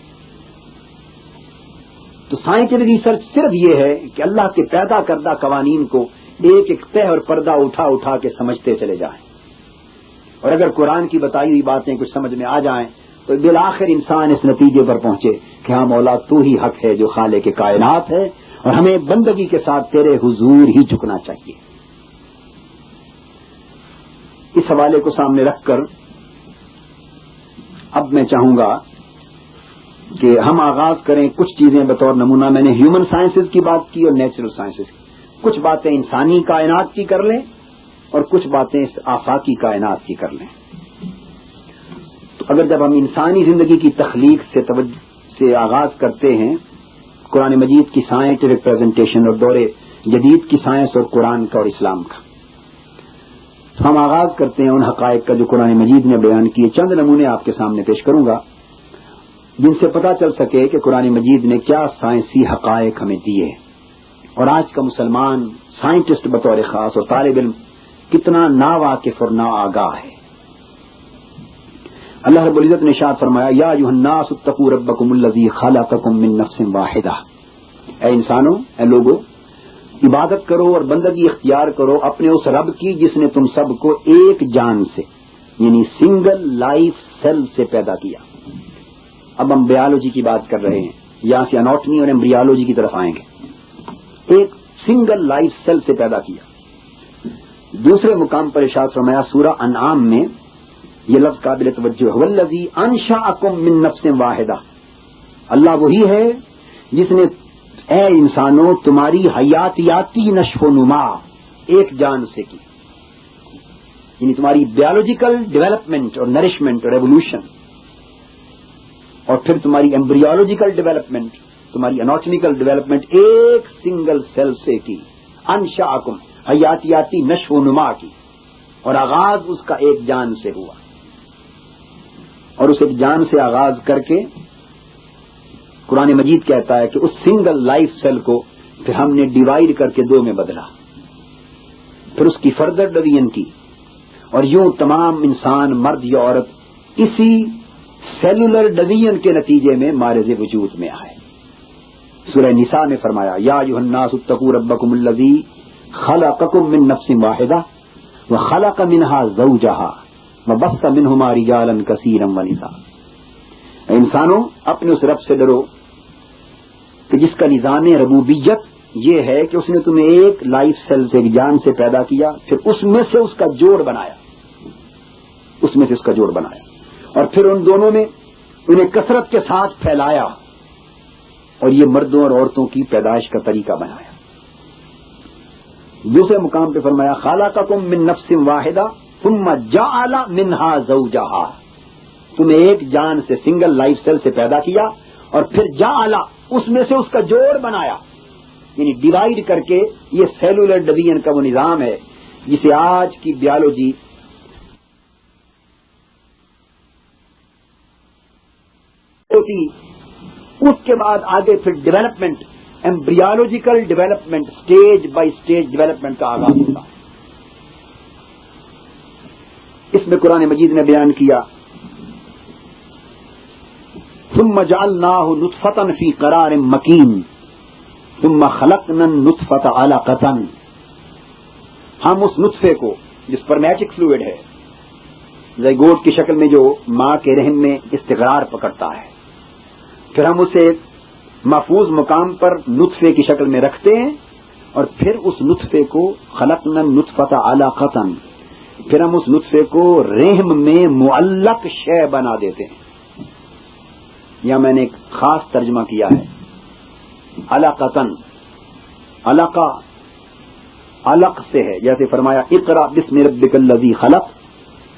تو سائنٹیفک ریسرچ صرف یہ ہے کہ اللہ کے پیدا کردہ قوانین کو ایک ایک تہ اور پردہ اٹھا اٹھا کے سمجھتے چلے جائیں، اور اگر قرآن کی بتائی ہوئی باتیں کچھ سمجھ میں آ جائیں تو بالآخر انسان اس نتیجے پر پہنچے کہ ہاں مولا تو ہی حق ہے جو خالق کے کائنات ہے، اور ہمیں بندگی کے ساتھ تیرے حضور ہی جھکنا چاہیے۔ اس حوالے کو سامنے رکھ کر اب میں چاہوں گا کہ ہم آغاز کریں کچھ چیزیں بطور نمونہ۔ میں نے ہیومن سائنسز کی بات کی اور نیچرل سائنسز کی، کچھ باتیں انسانی کائنات کی کر لیں اور کچھ باتیں آفاقی کائنات کی کر لیں۔ تو اگر جب ہم انسانی زندگی کی تخلیق سے آغاز کرتے ہیں، قرآن مجید کی سائنٹیفک پریزنٹیشن اور دور جدید کی سائنس اور قرآن کا اور اسلام کا، ہم آغاز کرتے ہیں ان حقائق کا جو قرآن مجید نے بیان کیے۔ چند نمونے آپ کے سامنے پیش کروں گا جن سے پتہ چل سکے کہ قرآن مجید نے کیا سائنسی حقائق ہمیں دیے، اور آج کا مسلمان سائنٹسٹ بطور خاص اور طالب علم کتنا ناواقف اور نا آگاہ ہے۔ اللہ رب العزت نے ارشاد فرمایا یا ایھا الناس اتقوا ربکم الذی خلقکم من نفس واحدہ، اے انسانوں، اے لوگو، عبادت کرو اور بندگی اختیار کرو اپنے اس رب کی جس نے تم سب کو ایک جان سے، یعنی سنگل لائف سیل سے پیدا کیا۔ اب ہم بیالوجی کی بات کر رہے ہیں، یہاں سے اناٹمی اور ایمبریالوجی کی طرف آئیں گے۔ ایک سنگل لائف سیل سے پیدا کیا۔ دوسرے مقام پر ارشاد فرمایا سورہ انعام میں، یہ لفظ قابل توجہ ہے، والذی انشأکم من نفس واحدہ، اللہ وہی ہے جس نے اے انسانوں تمہاری حیاتیاتی نشو و نما ایک جان سے کی، یعنی تمہاری بیولوجیکل ڈیولپمنٹ اور نرشمنٹ اور ایوولوشن، اور پھر تمہاری ایمبریولوجیکل ڈیولپمنٹ، تمہاری اناٹمیکل ڈیولپمنٹ ایک سنگل سیل سے کی۔ انشأکم، حیاتیاتی نشو و نما کی، اور آغاز اس کا ایک جان سے ہوا، اور اس ایک جان سے آغاز کر کے قرآن مجید کہتا ہے کہ اس سنگل لائف سیل کو پھر ہم نے ڈیوائڈ کر کے دو میں بدلا، پھر اس کی فردر ڈویژن کی، اور یوں تمام انسان مرد یا عورت اسی سیلولر ڈویژن کے نتیجے میں مارز وجود میں آئے۔ سورہ نساء میں فرمایا یا ایھا الناس اتقوا ربکم الذی خلقکم من نفس واحدہ وخلق منها زوجہا وبث منہما رجالا کثیرا ونساء، انسانوں اپنے اس رب سے ڈرو کہ جس کا نظام ربوبیت یہ ہے کہ اس نے تمہیں ایک لائف سیل سے، ایک جان سے پیدا کیا، پھر اس میں سے اس کا جوڑ بنایا، اور پھر ان دونوں میں انہیں کثرت کے ساتھ پھیلایا، اور یہ مردوں اور عورتوں کی پیدائش کا طریقہ بنایا۔ دوسرے مقام پہ فرمایا خلقکم من نفس واحدہ ثم جعل منها زوجہا، تمہیں ایک جان سے، سنگل لائف سیل سے پیدا کیا، اور پھر جعل، اس میں سے اس کا جوڑ بنایا، یعنی ڈیوائڈ کر کے۔ یہ سیلولر ڈویژن کا وہ نظام ہے جسے آج کی بیالوجی ہوتی، اس کے بعد آگے پھر development, embryological development, stage by stage development کا آغاز ہوتا ہے۔ اس میں قرآن مجید نے بیان کیا ثم جعلناہ نطفۃ فی قرار مکین ثم خلقنا النطفۃ علقۃ، ہم اس نطفے کو جس پر میجک فلوئڈ ہے زیگوٹ کی شکل میں جو ماں کے رحم میں استقرار پکڑتا ہے، پھر ہم اسے محفوظ مقام پر نطفے کی شکل میں رکھتے ہیں اور پھر اس نطفے کو خلقنا النطفۃ علقۃ، پھر ہم اس نطفے کو رحم میں معلق شے بنا دیتے ہیں. یا میں نے ایک خاص ترجمہ کیا ہے علقۃ، علقہ علق سے ہے، جیسے فرمایا اقرأ بسم ربک الذی خلق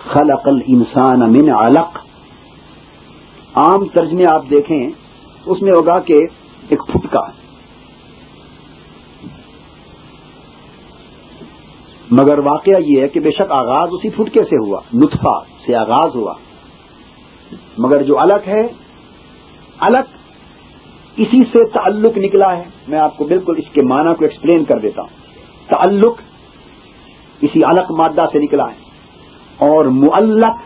خلق الانسان من علق. عام ترجمے آپ دیکھیں اس میں ہوگا کہ ایک پھٹکا، مگر واقعہ یہ ہے کہ بے شک آغاز اسی پھٹکے سے ہوا، نطفہ سے آغاز ہوا، مگر جو علق ہے، علق اسی سے تعلق نکلا ہے. میں آپ کو بالکل اس کے معنی کو ایکسپلین کر دیتا ہوں. تعلق اسی علق مادہ سے نکلا ہے، اور معلق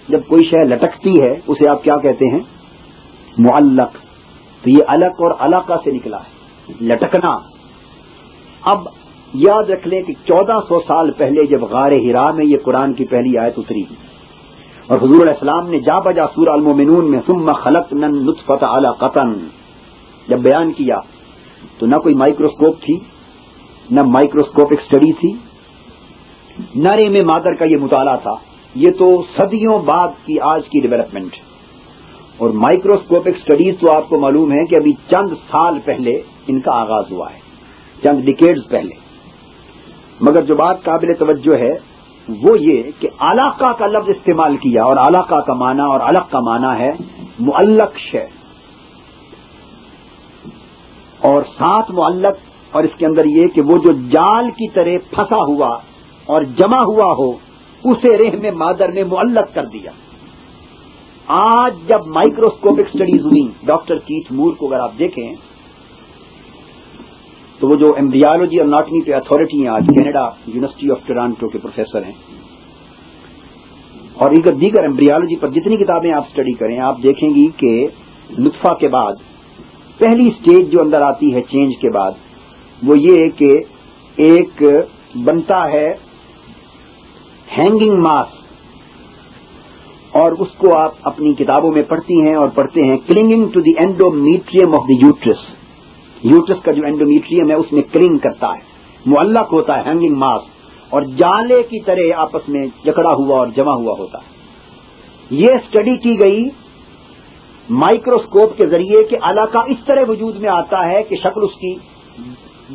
جب کوئی شے لٹکتی ہے اسے آپ کیا کہتے ہیں؟ معلق. تو یہ علق اور علقہ سے نکلا ہے، لٹکنا. اب یاد رکھ لیں کہ 1400 سال پہلے جب غار حرا میں یہ قرآن کی پہلی آیت اتری اور حضور علیہ السلام نے جا بجا سورہ المومنون میں ثم خلقنا النطفۃ علقۃ جب بیان کیا، تو نہ کوئی مائکروسکوپ تھی، نہ مائکروسکوپک اسٹڈی تھی، نہ رحم مادر کا یہ مطالعہ تھا. یہ تو صدیوں بعد کی آج کی ڈیولپمنٹ. اور مائکروسکوپک اسٹڈیز تو آپ کو معلوم ہے کہ ابھی چند سال پہلے ان کا آغاز ہوا ہے، چند ڈیکیڈز پہلے. مگر جو بات قابل توجہ ہے وہ یہ کہ علاقہ کا لفظ استعمال کیا، اور علاقہ کا معنی اور علق کا معنی ہے معلق شے، اور ساتھ معلق، اور اس کے اندر یہ کہ وہ جو جال کی طرح پھنسا ہوا اور جمع ہوا ہو اسے رحم مادر میں معلق کر دیا. آج جب مائکروسکوپک اسٹڈیز ہوئی، ڈاکٹر کیتھ مور کو اگر آپ دیکھیں تو وہ جو ایمبریالوجی اور اناٹمی پہ اتھارٹی ہیں آج، کینیڈا یونیورسٹی آف ٹورانٹو کے پروفیسر ہیں، اور دیگر ایمبریالوجی پر جتنی کتابیں آپ اسٹڈی کریں آپ دیکھیں گی کہ نطفہ کے بعد پہلی سٹیج جو اندر آتی ہے چینج کے بعد وہ یہ کہ ایک بنتا ہے ہینگنگ ماس، اور اس کو آپ اپنی کتابوں میں پڑھتی ہیں اور پڑھتے ہیں clinging to the endometrium of the uterus. Uterus کا جو اینڈومیٹریم ہے اس میں کلنگ کرتا ہے، معلق ہوتا ہے، ہینگنگ ماس، اور جالے کی طرح آپس میں جکڑا ہوا اور جمع ہوا ہوتا ہے. یہ اسٹڈی کی گئی مائکروسکوپ کے ذریعے کہ علاقہ اس طرح وجود میں آتا ہے کہ شکل اس کی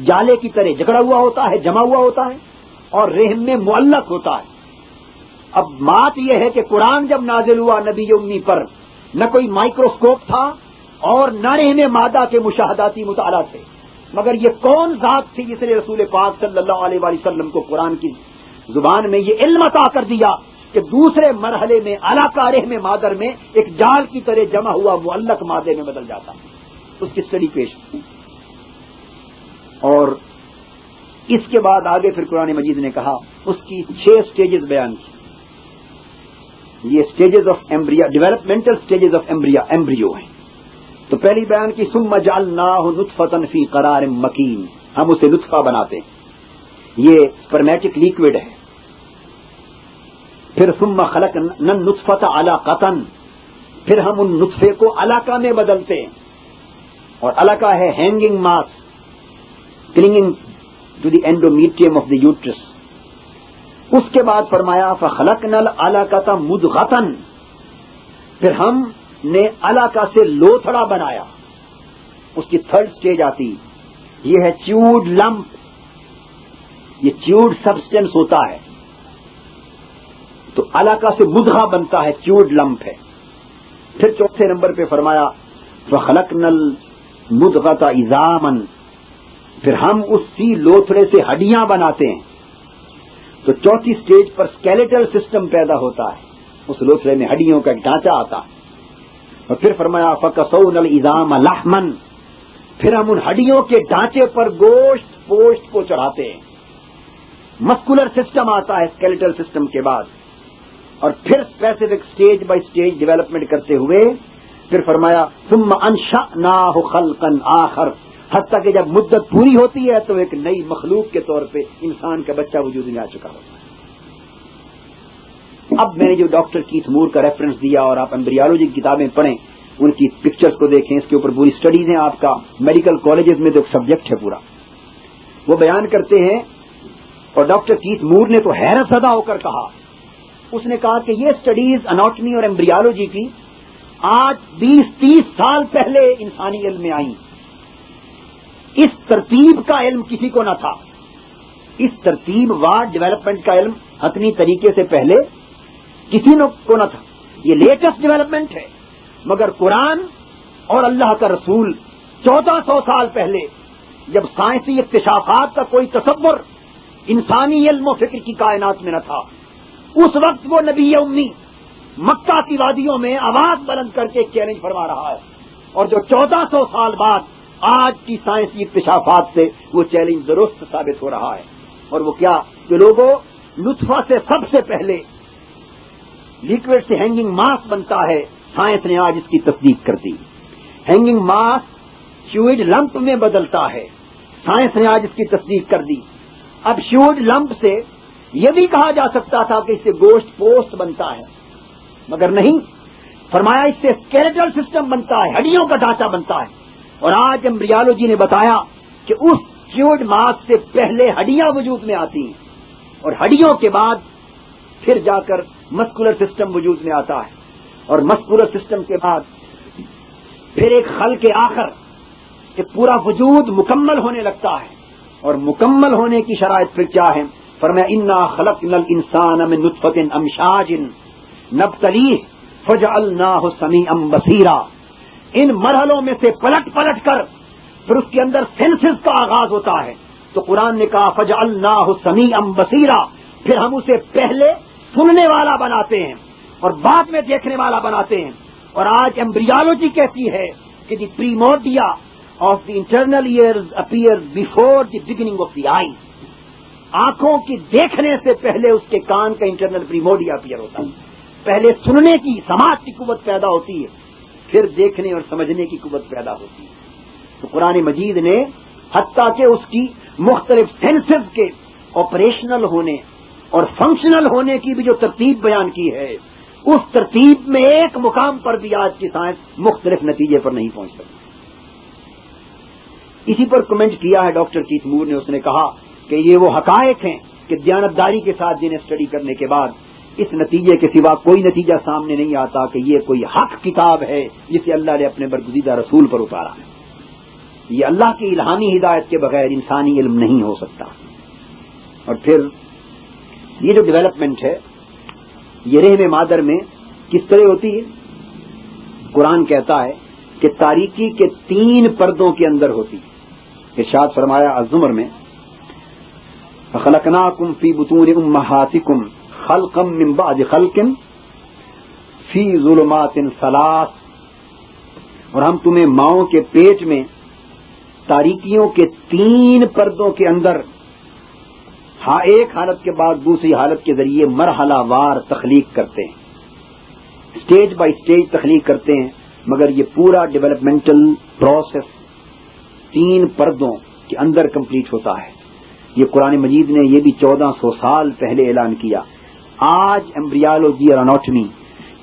جالے کی طرح جکڑا ہوا ہوتا ہے، جمع ہوا ہوتا ہے، اور رحم میں معلق ہوتا ہے. اب بات یہ ہے کہ قرآن جب نازل ہوا نبی امی پر، نہ کوئی مائکروسکوپ تھا اور نہ رحم مادہ کے مشاہداتی مطالعہ تھے، مگر یہ کون ذات تھی جس نے رسول پاک صلی اللہ علیہ وآلہ وسلم کو قرآن کی زبان میں یہ علم عطا کر دیا کہ دوسرے مرحلے میں علاقہ رحم مادر میں ایک جال کی طرح جمع ہوا معلق مادے میں بدل جاتا. اس کی اسٹڈی پیش. اور اس کے بعد آگے پھر قرآن مجید نے کہا اس کی 6 سٹیجز بیان کی. یہ stages of embryo, developmental stages of embryo ہیں. تو پہلی بیان کی ثم جعلناہ نطفۃ فی قرار مکین، ہم اسے نطفہ بناتے ہیں، یہ سپرمیٹک لیکوڈ ہے. پھر ثم خلقنا النطفۃ علقۃ، پھر ہم ان نطفے کو علقہ میں بدلتے ہیں، اور علقہ ہے hanging mass clinging to the endometrium of the uterus. اس کے بعد فرمایا فخلقنا العلقۃ مضغۃ، پھر ہم نے علقہ سے لوتھڑا بنایا. اس کی 3rd سٹیج آتی، یہ ہے چیوڈ لمپ. یہ چیوڈ سبسٹینس ہوتا ہے، تو علقہ سے مضغہ بنتا ہے، چیوڈ لمپ ہے. پھر 4تھے نمبر پہ فرمایا فخلقنا المضغۃ عظاما، پھر ہم اسی لوتھڑے سے ہڈیاں بناتے ہیں. تو 4تھی سٹیج پر اسکیلیٹل سسٹم پیدا ہوتا ہے، اس لوتھڑے میں ہڈیوں کا ایک ڈھانچہ آتا ہے. اور پھر فرمایا فکسونا العظام لحما، پھر ہم ان ہڈیوں کے ڈھانچے پر گوشت پوشت کو چڑھاتے ہیں. مسکولر سسٹم آتا ہے اسکیلیٹل سسٹم کے بعد. اور پھر specific stage by stage development کرتے ہوئے پھر فرمایا ثم انشأناہ خلقا آخر، حتیٰ کہ جب مدت پوری ہوتی ہے تو ایک نئی مخلوق کے طور پہ انسان کا بچہ وجود میں آ چکا ہوتا ہے۔ اب میں نے جو ڈاکٹر کیتھ مور کا ریفرنس دیا، اور آپ ایمبریالوجی کی کتابیں پڑھیں، ان کی پکچرز کو دیکھیں، اس کے اوپر پوری سٹڈیز ہیں، آپ کا میڈیکل کالجز میں تو ایک سبجیکٹ ہے پورا، وہ بیان کرتے ہیں۔ اور ڈاکٹر کیتھ مور نے تو حیرت زدہ ہو کر کہا، اس نے کہا کہ یہ سٹڈیز اناٹمی اور ایمبریالوجی کی آج 20-30 سال پہلے انسانی علم میں آئیں۔ اس ترتیب کا علم کسی کو نہ تھا، اس ترتیب وار ڈیولپمنٹ کا علم حتمی طریقے سے پہلے کسی کو نہ تھا، یہ لیٹسٹ ڈیولپمنٹ ہے۔ مگر قرآن اور اللہ کا رسول 1400 سال پہلے جب سائنسی اکتشافات کا کوئی تصور انسانی علم و فکر کی کائنات میں نہ تھا، اس وقت وہ نبی امی مکہ کی وادیوں میں آواز بلند کر کے چیلنج فرما رہا ہے، اور جو 1400 سال بعد آج کی سائنسی اکتشافات سے وہ چیلنج درست ثابت ہو رہا ہے۔ اور وہ کیا کہ لوگوں، نطفہ سے سب سے پہلے لیکوڈ سے ہینگنگ ماس بنتا ہے، سائنس نے آج اس کی تصدیق کر دی۔ ہینگنگ ماس فلوئڈ لمپ میں بدلتا ہے، سائنس نے آج اس کی تصدیق کر دی۔ اب فلوئڈ لمپ سے یہ بھی کہا جا سکتا تھا کہ اس سے گوشت پوسٹ بنتا ہے، مگر نہیں، فرمایا اس سے اسکیلیٹل سسٹم بنتا ہے، ہڈیوں کا ڈھانچہ بنتا ہے۔ اور آج ایمبریالوجی نے بتایا کہ اس فلوئڈ ماس سے پہلے ہڈیاں وجود میں آتی ہیں، اور ہڈیوں کے بعد پھر جا کر مسکولر سسٹم وجود میں آتا ہے، اور مسکولر سسٹم کے بعد پھر ایک خلق آخر، ایک پورا وجود مکمل ہونے لگتا ہے۔ اور مکمل ہونے کی شرائط پھر کیا ہے؟ فرمایا انا خلقنا الانسان من نطفۃ امشاج نبتلیہ فجعلناہ سمیعا بصیرا۔ ان مرحلوں میں سے پلٹ پلٹ کر پھر اس کے اندر سینسز کا آغاز ہوتا ہے، تو قرآن نے کہا فجعلناہ سمیعا بصیرا، پھر ہم اسے پہلے سننے والا بناتے ہیں اور بعد میں دیکھنے والا بناتے ہیں۔ اور آج ایمبریالوجی کہتی ہے کہ the primordia of the internal ears appear before the beginning of the eye, آنکھوں کی دیکھنے سے پہلے اس کے کان کا انٹرنل پریمورڈیا اپیئر ہوتا ہے، پہلے سننے کی سماعت کی قوت پیدا ہوتی ہے، پھر دیکھنے اور سمجھنے کی قوت پیدا ہوتی ہے۔ تو قرآن مجید نے حتیٰ کہ اس کی مختلف سینسز کے آپریشنل ہونے اور فنکشنل ہونے کی بھی جو ترتیب بیان کی ہے، اس ترتیب میں ایک مقام پر بھی آج کی سائنس مختلف نتیجے پر نہیں پہنچ سکتی۔ اسی پر کمنٹ کیا ہے ڈاکٹر کیتھ مور نے، اس نے کہا کہ یہ وہ حقائق ہیں کہ دیانتداری کے ساتھ جنہیں اسٹڈی کرنے کے بعد اس نتیجے کے سوا کوئی نتیجہ سامنے نہیں آتا کہ یہ کوئی حق کتاب ہے جسے اللہ نے اپنے برگزیدہ رسول پر اتارا ہے۔ یہ اللہ کی الہامی ہدایت کے بغیر انسانی علم نہیں ہو سکتا۔ اور پھر یہ جو ڈیولپمنٹ ہے یہ رحم مادر میں کس طرح ہوتی ہے؟ قرآن کہتا ہے کہ تاریکی کے 3 پردوں کے اندر ہوتی ہے۔ ارشاد فرمایا الزمر میں خلقناکم فی بطون امہاتکم خلقا من بعد خلق فی ظلمات 3، اور ہم تمہیں ماؤں کے پیٹ میں تاریکیوں کے 3 پردوں کے اندر ایک حالت کے بعد دوسری حالت کے ذریعے مرحلہ وار تخلیق کرتے ہیں، سٹیج بائی سٹیج تخلیق کرتے ہیں، مگر یہ پورا ڈیولپمنٹل پروسیس 3 پردوں کے اندر کمپلیٹ ہوتا ہے۔ یہ قرآن مجید نے یہ بھی 1400 سال پہلے اعلان کیا۔ آج ایمبریالوجی اور اناٹمی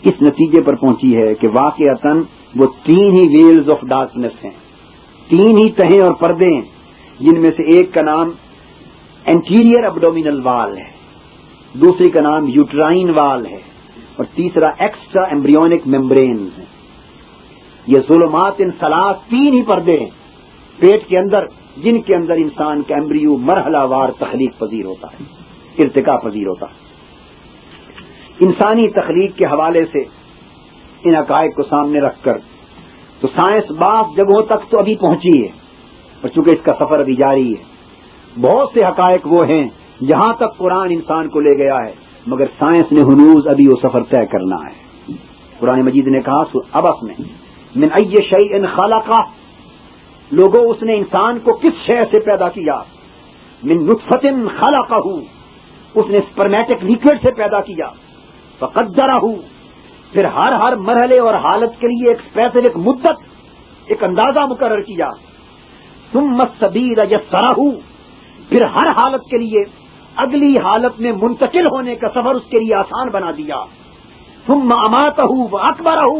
اس نتیجے پر پہنچی ہے کہ واقعتاً وہ 3 ہی ویلز آف ڈارکنیس ہیں، 3 ہی تہیں اور پردے ہیں، جن میں سے ایک کا نام انٹیریئر ابڈومینل وال ہے، دوسری کا نام یوٹرائن وال ہے، اور تیسرا ایکسٹرا ایمبریونک ممبرینز ہیں۔ یہ ظلمات 3 ہی پردے ہیں پیٹ کے اندر، جن کے اندر انسان کا ایمبریو مرحلہ وار تخلیق پذیر ہوتا ہے، ارتقاء پذیر ہوتا ہے۔ انسانی تخلیق کے حوالے سے ان حقائق کو سامنے رکھ کر تو سائنس بعض جگہوں تک تو ابھی پہنچی ہے، اور چونکہ اس کا سفر ابھی جاری ہے، بہت سے حقائق وہ ہیں جہاں تک قرآن انسان کو لے گیا ہے، مگر سائنس نے ہنوز ابھی وہ سفر طے کرنا ہے۔ قرآن مجید نے کہا ابس میں من ای شیء خلقہ، لوگوں اس نے انسان کو کس شے سے پیدا کیا؟ من نطفۃ خلقہ، اس نے سپرمیٹک لیکوڈ سے پیدا کیا، فقدرہ، پھر ہر مرحلے اور حالت کے لیے ایک اسپیسیفک مدت، ایک اندازہ مقرر کیا. ثم السبیل یسرہ، پھر ہر حالت کے لیے اگلی حالت میں منتقل ہونے کا سفر اس کے لیے آسان بنا دیا. ثم اماتہ واکبرہ،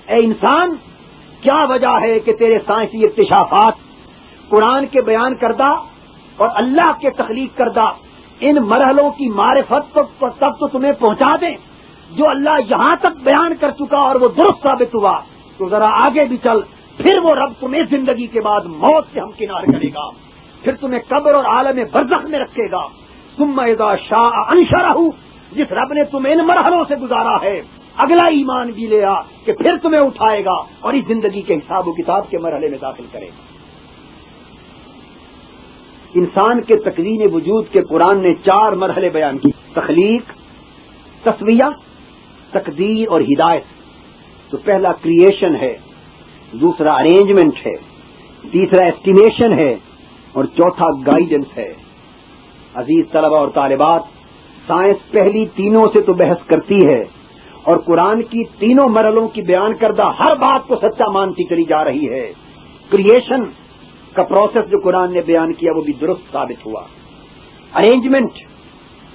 اے انسان کیا وجہ ہے کہ تیرے سائنسی اکتشافات قرآن کے بیان کردہ اور اللہ کے تخلیق کردہ ان مرحلوں کی معرفت تب تو تمہیں پہنچا دیں جو اللہ یہاں تک بیان کر چکا اور وہ درست ثابت ہوا، تو ذرا آگے بھی چل. پھر وہ رب تمہیں زندگی کے بعد موت سے ہمکنار کرے گا، پھر تمہیں قبر اور عالم برزخ میں رکھے گا. ثم اذا شاء انشرہ، جس رب نے تمہیں ان مرحلوں سے گزارا ہے اگلا ایمان بھی لے آ کہ پھر تمہیں اٹھائے گا اور اس زندگی کے حساب و کتاب کے مرحلے میں داخل کرے گا. انسان کے تکوین وجود کے قرآن نے 4 مرحلے بیان کی: تخلیق، تسویہ، تقدیر اور ہدایت. تو پہلا کریشن ہے، دوسرا ارینجمنٹ ہے، تیسرا ایسٹیمیشن ہے اور چوتھا گائیڈنس ہے. عزیز طلبہ اور طالبات، سائنس پہلی تینوں سے تو بحث کرتی ہے اور قرآن کی تینوں مرحلوں کی بیان کردہ ہر بات کو سچا مانتی چلی جا رہی ہے. کریشن کا پروسیس جو قرآن نے بیان کیا وہ بھی درست ثابت ہوا، ارینجمنٹ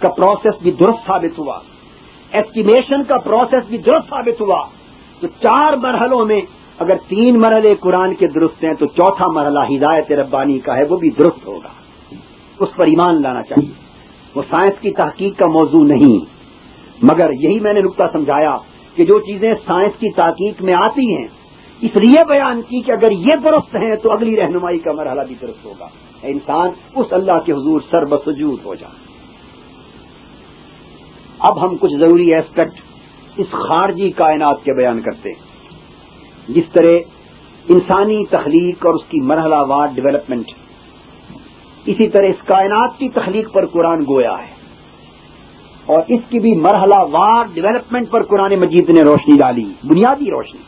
کا پروسیس بھی درست ثابت ہوا، ایسٹیمیشن کا پروسیس بھی درست ثابت ہوا. تو 4 مرحلوں میں اگر 3 مرحلے قرآن کے درست ہیں تو چوتھا مرحلہ ہدایت ربانی کا ہے، وہ بھی درست ہوگا. اس پر ایمان لانا چاہیے. وہ سائنس کی تحقیق کا موضوع نہیں، مگر یہی میں نے نقطہ سمجھایا کہ جو چیزیں سائنس کی تحقیق میں آتی ہیں اس لیے بیان کی کہ اگر یہ درست ہیں تو اگلی رہنمائی کا مرحلہ بھی درست ہوگا. انسان اس اللہ کے حضور سر بسجود ہو جائے. اب ہم کچھ ضروری ایسپیکٹ اس خارجی کائنات کے بیان کرتے ہیں. جس طرح انسانی تخلیق اور اس کی مرحلہ وار ڈیولپمنٹ، اسی طرح اس کائنات کی تخلیق پر قرآن گویا ہے اور اس کی بھی مرحلہ وار ڈیولپمنٹ پر قرآن مجید نے روشنی ڈالی، بنیادی روشنی.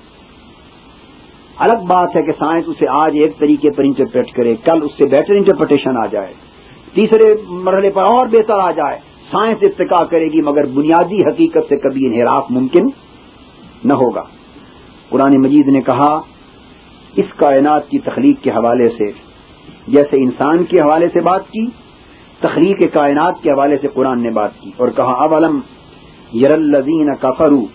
الگ بات ہے کہ سائنس اسے آج ایک طریقے پر انٹرپریٹ کرے، کل اس سے بیٹر انٹرپریٹیشن آ جائے، تیسرے مرحلے پر اور بہتر آ جائے. سائنس ارتقا کرے گی مگر بنیادی حقیقت سے کبھی انحراف ممکن نہ ہوگا. قرآن مجید نے کہا اس کائنات کی تخلیق کے حوالے سے جیسے انسان کے حوالے سے بات کی، تخلیق کائنات کے حوالے سے قرآن نے بات کی اور کہا اولم یر الذین کفروا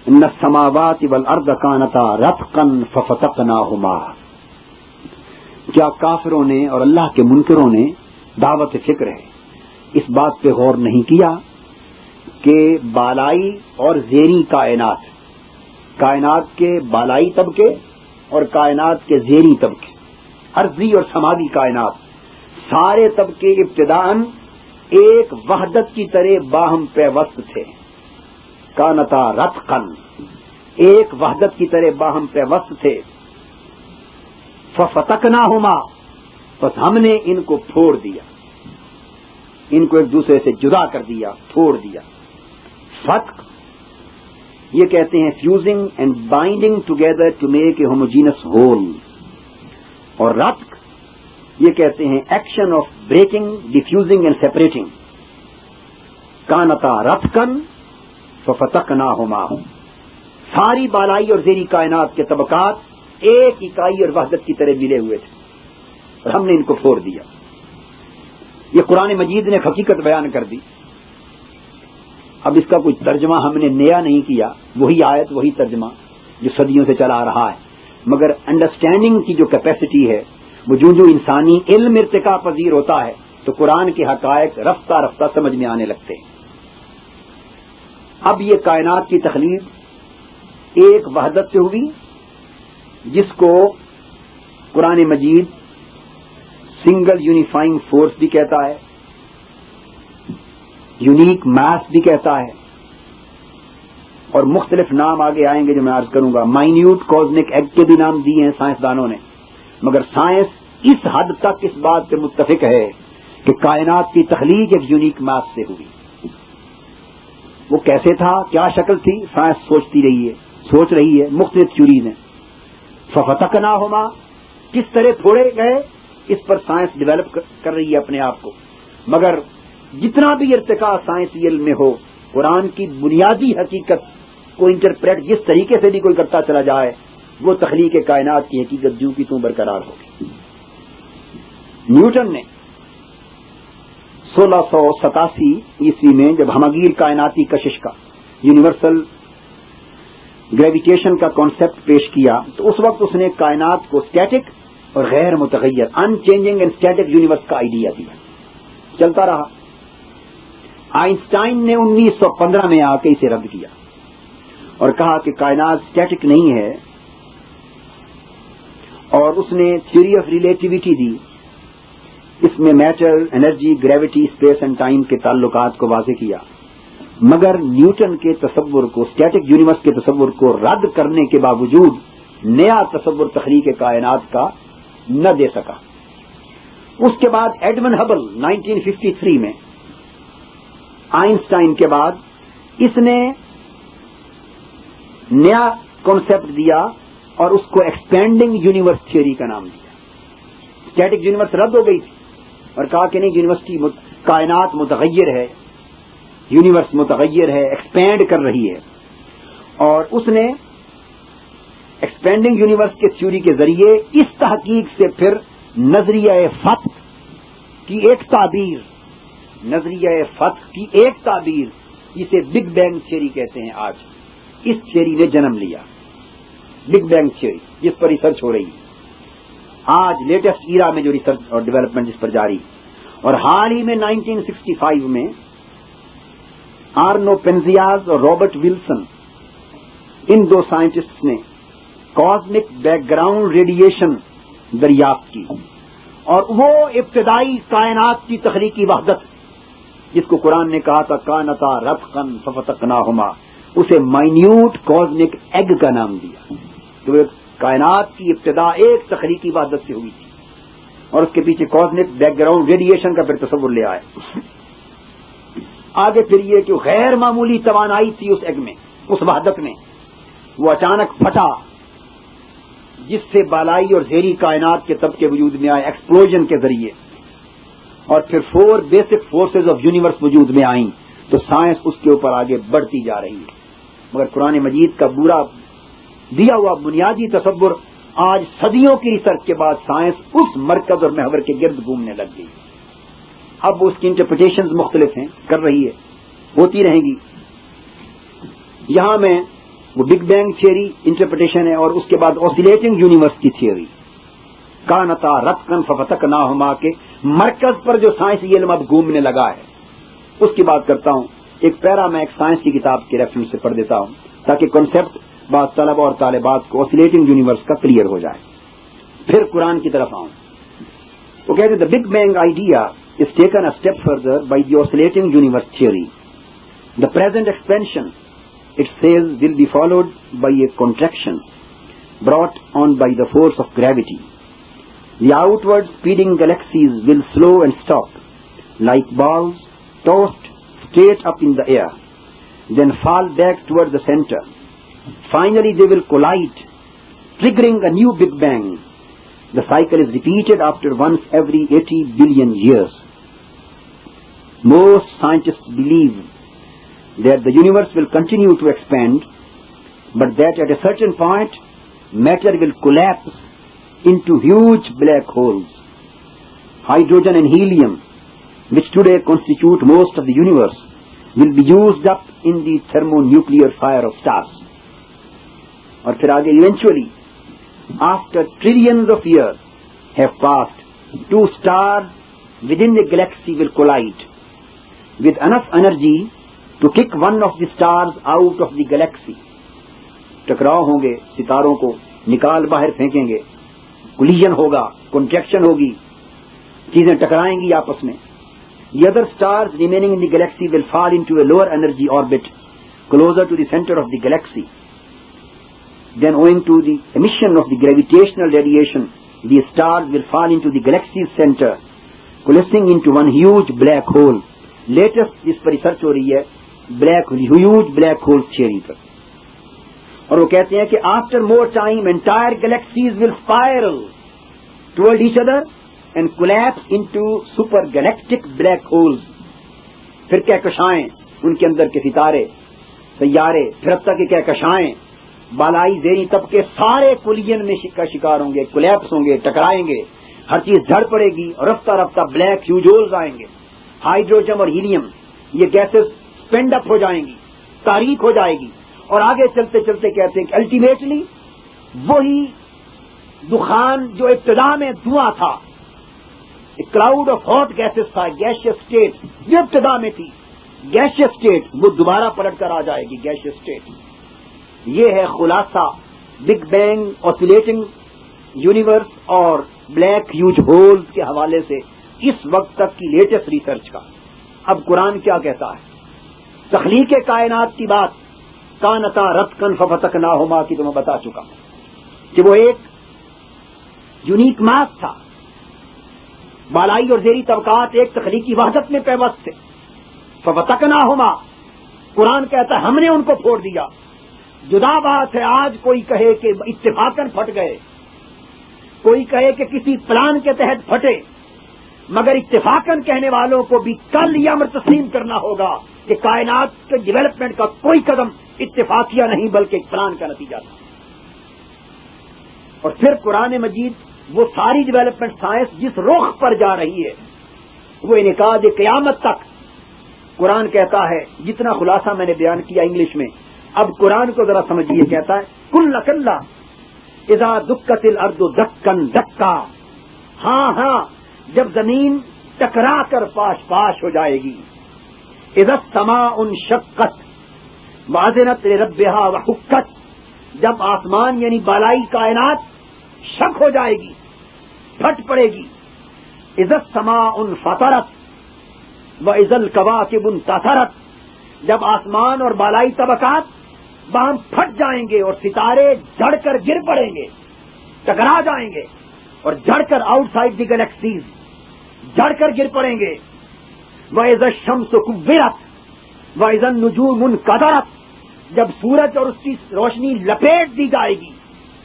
ان السماوات والارض کانتا رتقا ففتقناہما. کیا کافروں نے اور اللہ کے منکروں نے دعوت فکر ہے اس بات پہ غور نہیں کیا کہ بالائی اور زیریں کائنات کے بالائی طبقے اور کائنات کے زیریں طبقے، ارضی اور سماوی کائنات، سارے طبقے ابتداءً ایک وحدت کی طرح باہم پیوست تھے. کانتا رتقاً، ایک وحدت کی طرح باہم پیوست تھے. ففتقناہما، بس ہم نے ان کو پھوڑ دیا، ان کو ایک دوسرے سے جدا کر دیا، پھوڑ دیا. فتق یہ کہتے ہیں fusing and binding together to make a homogenous whole, اور رتق یہ کہتے ہیں action of breaking, defusing and separating. کانتا رتقاً ففتقناہما، ساری بالائی اور زیریں کائنات کے طبقات ایک اکائی اور وحدت کی طرح ملے ہوئے تھے اور ہم نے ان کو پھوڑ دیا. یہ قرآن مجید نے حقیقت بیان کر دی. اب اس کا کوئی ترجمہ ہم نے نیا نہیں کیا، وہی آیت وہی ترجمہ جو صدیوں سے چلا آ رہا ہے، مگر انڈرسٹینڈنگ کی جو کیپیسٹی ہے وہ جو انسانی علم ارتقا پذیر ہوتا ہے تو قرآن کے حقائق رفتہ رفتہ سمجھ میں آنے لگتے ہیں. اب یہ کائنات کی تخلیق ایک وحدت سے ہوئی جس کو قرآن مجید سنگل یونیفائنگ فورس بھی کہتا ہے، یونیک میس بھی کہتا ہے، اور مختلف نام آگے آئیں گے جو میں عرض کروں گا. مائنیوٹ کوزمک ایگ کے بھی نام دیے ہیں سائنسدانوں نے، مگر سائنس اس حد تک اس بات پہ متفق ہے کہ کائنات کی تخلیق ایک یونیک میس سے ہوئی. وہ کیسے تھا، کیا شکل تھی، سائنس سوچ رہی ہے مختلف تھیوریز ہیں. ففتقناہما کس طرح پھوڑے گئے اس پر سائنس ڈیولپ کر رہی ہے اپنے آپ کو، مگر جتنا بھی ارتقاء سائنسی علم میں ہو قرآن کی بنیادی حقیقت کو انٹرپریٹ جس طریقے سے بھی کوئی کرتا چلا جائے وہ تخلیق کائنات کی حقیقت جو کی توں برقرار ہوگی. نیوٹن نے 1687 عیسوی میں جب ہمگیر کائناتی کشش کا یونیورسل گریویٹیشن کا کانسیپٹ پیش کیا تو اس وقت اس نے کائنات کو اسٹیٹک اور غیر متغیر unchanging and static universe کا آئیڈیا دیا. چلتا رہا. آئنسٹائن نے 1915 میں آ کے اسے رد کیا اور کہا کہ کائنات اسٹیٹک نہیں ہے، اور اس نے تھیوری آف ریلیٹیوٹی دی. اس میں matter, energy, gravity, space and time کے تعلقات کو واضح کیا. مگر نیوٹن کے تصور کو، اسٹیٹک یونیورس کے تصور کو رد کرنے کے باوجود نیا تصور تخلیق کائنات کا نہ دے سکا. اس کے بعد ایڈمن ہبل 1953 میں آئنسٹائن کے بعد اس نے نیا کانسیپٹ دیا اور اس کو ایکسپینڈنگ یونیورس تھیوری کا نام دیا. اسٹیٹک یونیورس رد ہو گئی تھی اور کہا کہ نہیں، یونیورسٹی کائنات متغیر ہے، یونیورس متغیر ہے، ایکسپینڈ کر رہی ہے. اور اس نے ایکسپینڈنگ یونیورس کے تھیوری کے ذریعے اس تحقیق سے پھر نظریہ فتح کی ایک تعبیر، جسے بگ بینگ تھیوری کہتے ہیں آج، اس تھیوری نے جنم لیا. بگ بینگ تھیوری جس پر ریسرچ ہو رہی ہے آج لیٹسٹ ایرا میں، جو ریسرچ اور ڈیولپمنٹ جس پر جاری. اور حال ہی میں 1965 میں آرنو پینزیاز اور رابرٹ ولسن، ان دو سائنٹسٹ نے کاسمک بیک گراؤنڈ ریڈیشن دریافت کی، اور وہ ابتدائی کائنات کی تخلیقی وحدت جس کو قرآن نے کہا تھا کانتا رتقا ففتقناہما، اسے مائنیوٹ کاسمک ایگ کا نام دیا. تو کائنات کی ابتدا ایک تخلیقی وحدت سے ہوئی تھی، اور اس کے پیچھے کاسمک بیک گراؤنڈ ریڈیشن کا پھر تصور لے آئے. آگے پھر یہ کہ غیر معمولی توانائی تھی اس ایگ میں، اس وحدت میں، وہ اچانک پھٹا، جس سے بالائی اور زیری کائنات کے طبقے وجود میں آئے ایکسپلوژن کے ذریعے. اور پھر 4 بیسک فورسز آف یونیورس وجود میں آئیں. تو سائنس اس کے اوپر آگے بڑھتی جا رہی ہے. مگر قرآن مجید کا برا دیا ہوا بنیادی تصور آج صدیوں کی ریسرچ کے بعد سائنس اس مرکز اور محور کے گرد گھومنے لگ گئی. اب اس کی انٹرپریٹیشنز مختلف ہیں، کر رہی ہے، ہوتی رہیں گی. یہاں میں وہ بگ بینگ تھیوری انٹرپریٹیشن ہے، اور اس کے بعد آسیلیٹنگ یونیورس کی تھیوری کانتا رتقا ففتقناہما کے مرکز پر جو سائنسی علم اب گھومنے لگا ہے، اس کی بات کرتا ہوں. ایک پیرا میں ایک سائنس کی کتاب کے ریفرنس سے پڑھ دیتا ہوں تاکہ کنسیپٹ بعض طلبہ اور طالبات کو آسیلیٹنگ یونیورس کا کلیئر ہو جائے. پھر قرآن کی طرف آؤں. وہ کہتے ہیں the big bang idea is taken a step further by the oscillating universe theory. The present expansion, it says, will be followed by a contraction brought on by the force of gravity. The outward speeding galaxies will slow and stop like balls tossed straight up in the air, then fall back toward the center. Finally they will collide, triggering a new big bang. The cycle is repeated after once every 80 billion years. Most scientists believe that the universe will continue to expand, but that at a certain point, matter will collapse into huge black holes. Hydrogen and helium, which today constitute most of the universe, will be used up in the thermonuclear fire of stars. اور پھر آگے eventually, after trillions of years have passed, 2 stars within the galaxy will collide with enough energy to kick one of the stars out of the galaxy. ٹکراؤ ہوں گے، ستاروں کو نکال باہر پھینکیں گے، کولیجن ہوگا، کنٹریکشن ہوگی، چیزیں ٹکرائیں گی آپس میں. The other stars remaining in the galaxy will fall into a lower energy orbit closer to the center of the galaxy. Then, owing to the emission of the gravitational radiation, these stars will fall into the galaxy's center, coalescing into one huge black hole. Latest جس پر ریسرچ ہو رہی ہے huge black hole theory پر. اور وہ کہتے ہیں کہ after more time, entire galaxies will spiral toward each other and collapse into supergalactic black holes. پھر کہکشائیں ان کے اندر کے ستارے، سیارے، پھر اب تک کے کہکشائیں، بالائی زیریں طبقے سارے کلین میں کا شکار ہوں گے، کولیپس ہوں گے، ٹکرائیں گے، ہر چیز جھڑ پڑے گی اور رفتہ رفتہ بلیک ہیوج ہولز آئیں گے، ہائیڈروجن اور ہیلیم یہ گیسز اسپینڈ اپ ہو جائیں گی، تاریک ہو جائے گی، اور آگے چلتے چلتے کہتے ہیں کہ الٹیمیٹلی وہی دخان جو ابتدا میں دھواں تھا، کلاؤڈ آف ہاٹ گیسز تھا، گیشیس اسٹیٹ جو ابتدا میں تھی، گیشیس اسٹیٹ وہ دوبارہ پلٹ کر آ جائے گی، گیشیس اسٹیٹ۔ یہ ہے خلاصہ بگ بینگ، آسیلیٹنگ یونیورس اور بلیک ہیوج ہولز کے حوالے سے اس وقت تک کی لیٹسٹ ریسرچ کا۔ اب قرآن کیا کہتا ہے؟ تخلیق کائنات کی بات کانتا رتقن ففتقناہما کی تو میں بتا چکا کہ وہ ایک یونیک ماس تھا، بالائی اور زیری طبقات ایک تخلیقی وحدت میں پیوست تھے، ففتقناہما قرآن کہتا ہے ہم نے ان کو پھوڑ دیا۔ جدا بات ہے آج کوئی کہے کہ اتفاقاً پھٹ گئے، کوئی کہے کہ کسی پلان کے تحت پھٹے، مگر اتفاقاً کہنے والوں کو بھی کل یہ امر تسلیم کرنا ہوگا کہ کائنات کے ڈیولپمنٹ کا کوئی قدم اتفاقیہ نہیں بلکہ ایک پلان کا نتیجہ تھا۔ اور پھر قرآن مجید وہ ساری ڈیولپمنٹ سائنس جس رخ پر جا رہی ہے وہ انعقاد قیامت تک، قرآن کہتا ہے، جتنا خلاصہ میں نے بیان کیا انگلش میں، اب قرآن کو ذرا سمجھیے، کہتا ہے کل کلا اذا دکت الارض دکن دکا، ہاں ہاں جب زمین ٹکرا کر پاش پاش ہو جائے گی، اذا السماء انشقت واذنت لربها وحکت، جب آسمان یعنی بالائی کائنات شق ہو جائے گی، پھٹ پڑے گی، اذا السماء انفطرت واذا الکواکب انتثرت، جب آسمان اور بالائی طبقات باہم پھٹ جائیں گے اور ستارے جھڑ کر گر پڑیں گے، ٹکرا جائیں گے اور جھڑ کر آؤٹ سائڈ دی گلیکسیز جھڑ کر گر پڑیں گے، وَإِذَا الشَّمْسُ كُوِّرَتْ وَإِذَا النُّجُومُ انكَدَرَتْ، جب سورج اور اس کی روشنی لپیٹ دی جائے گی،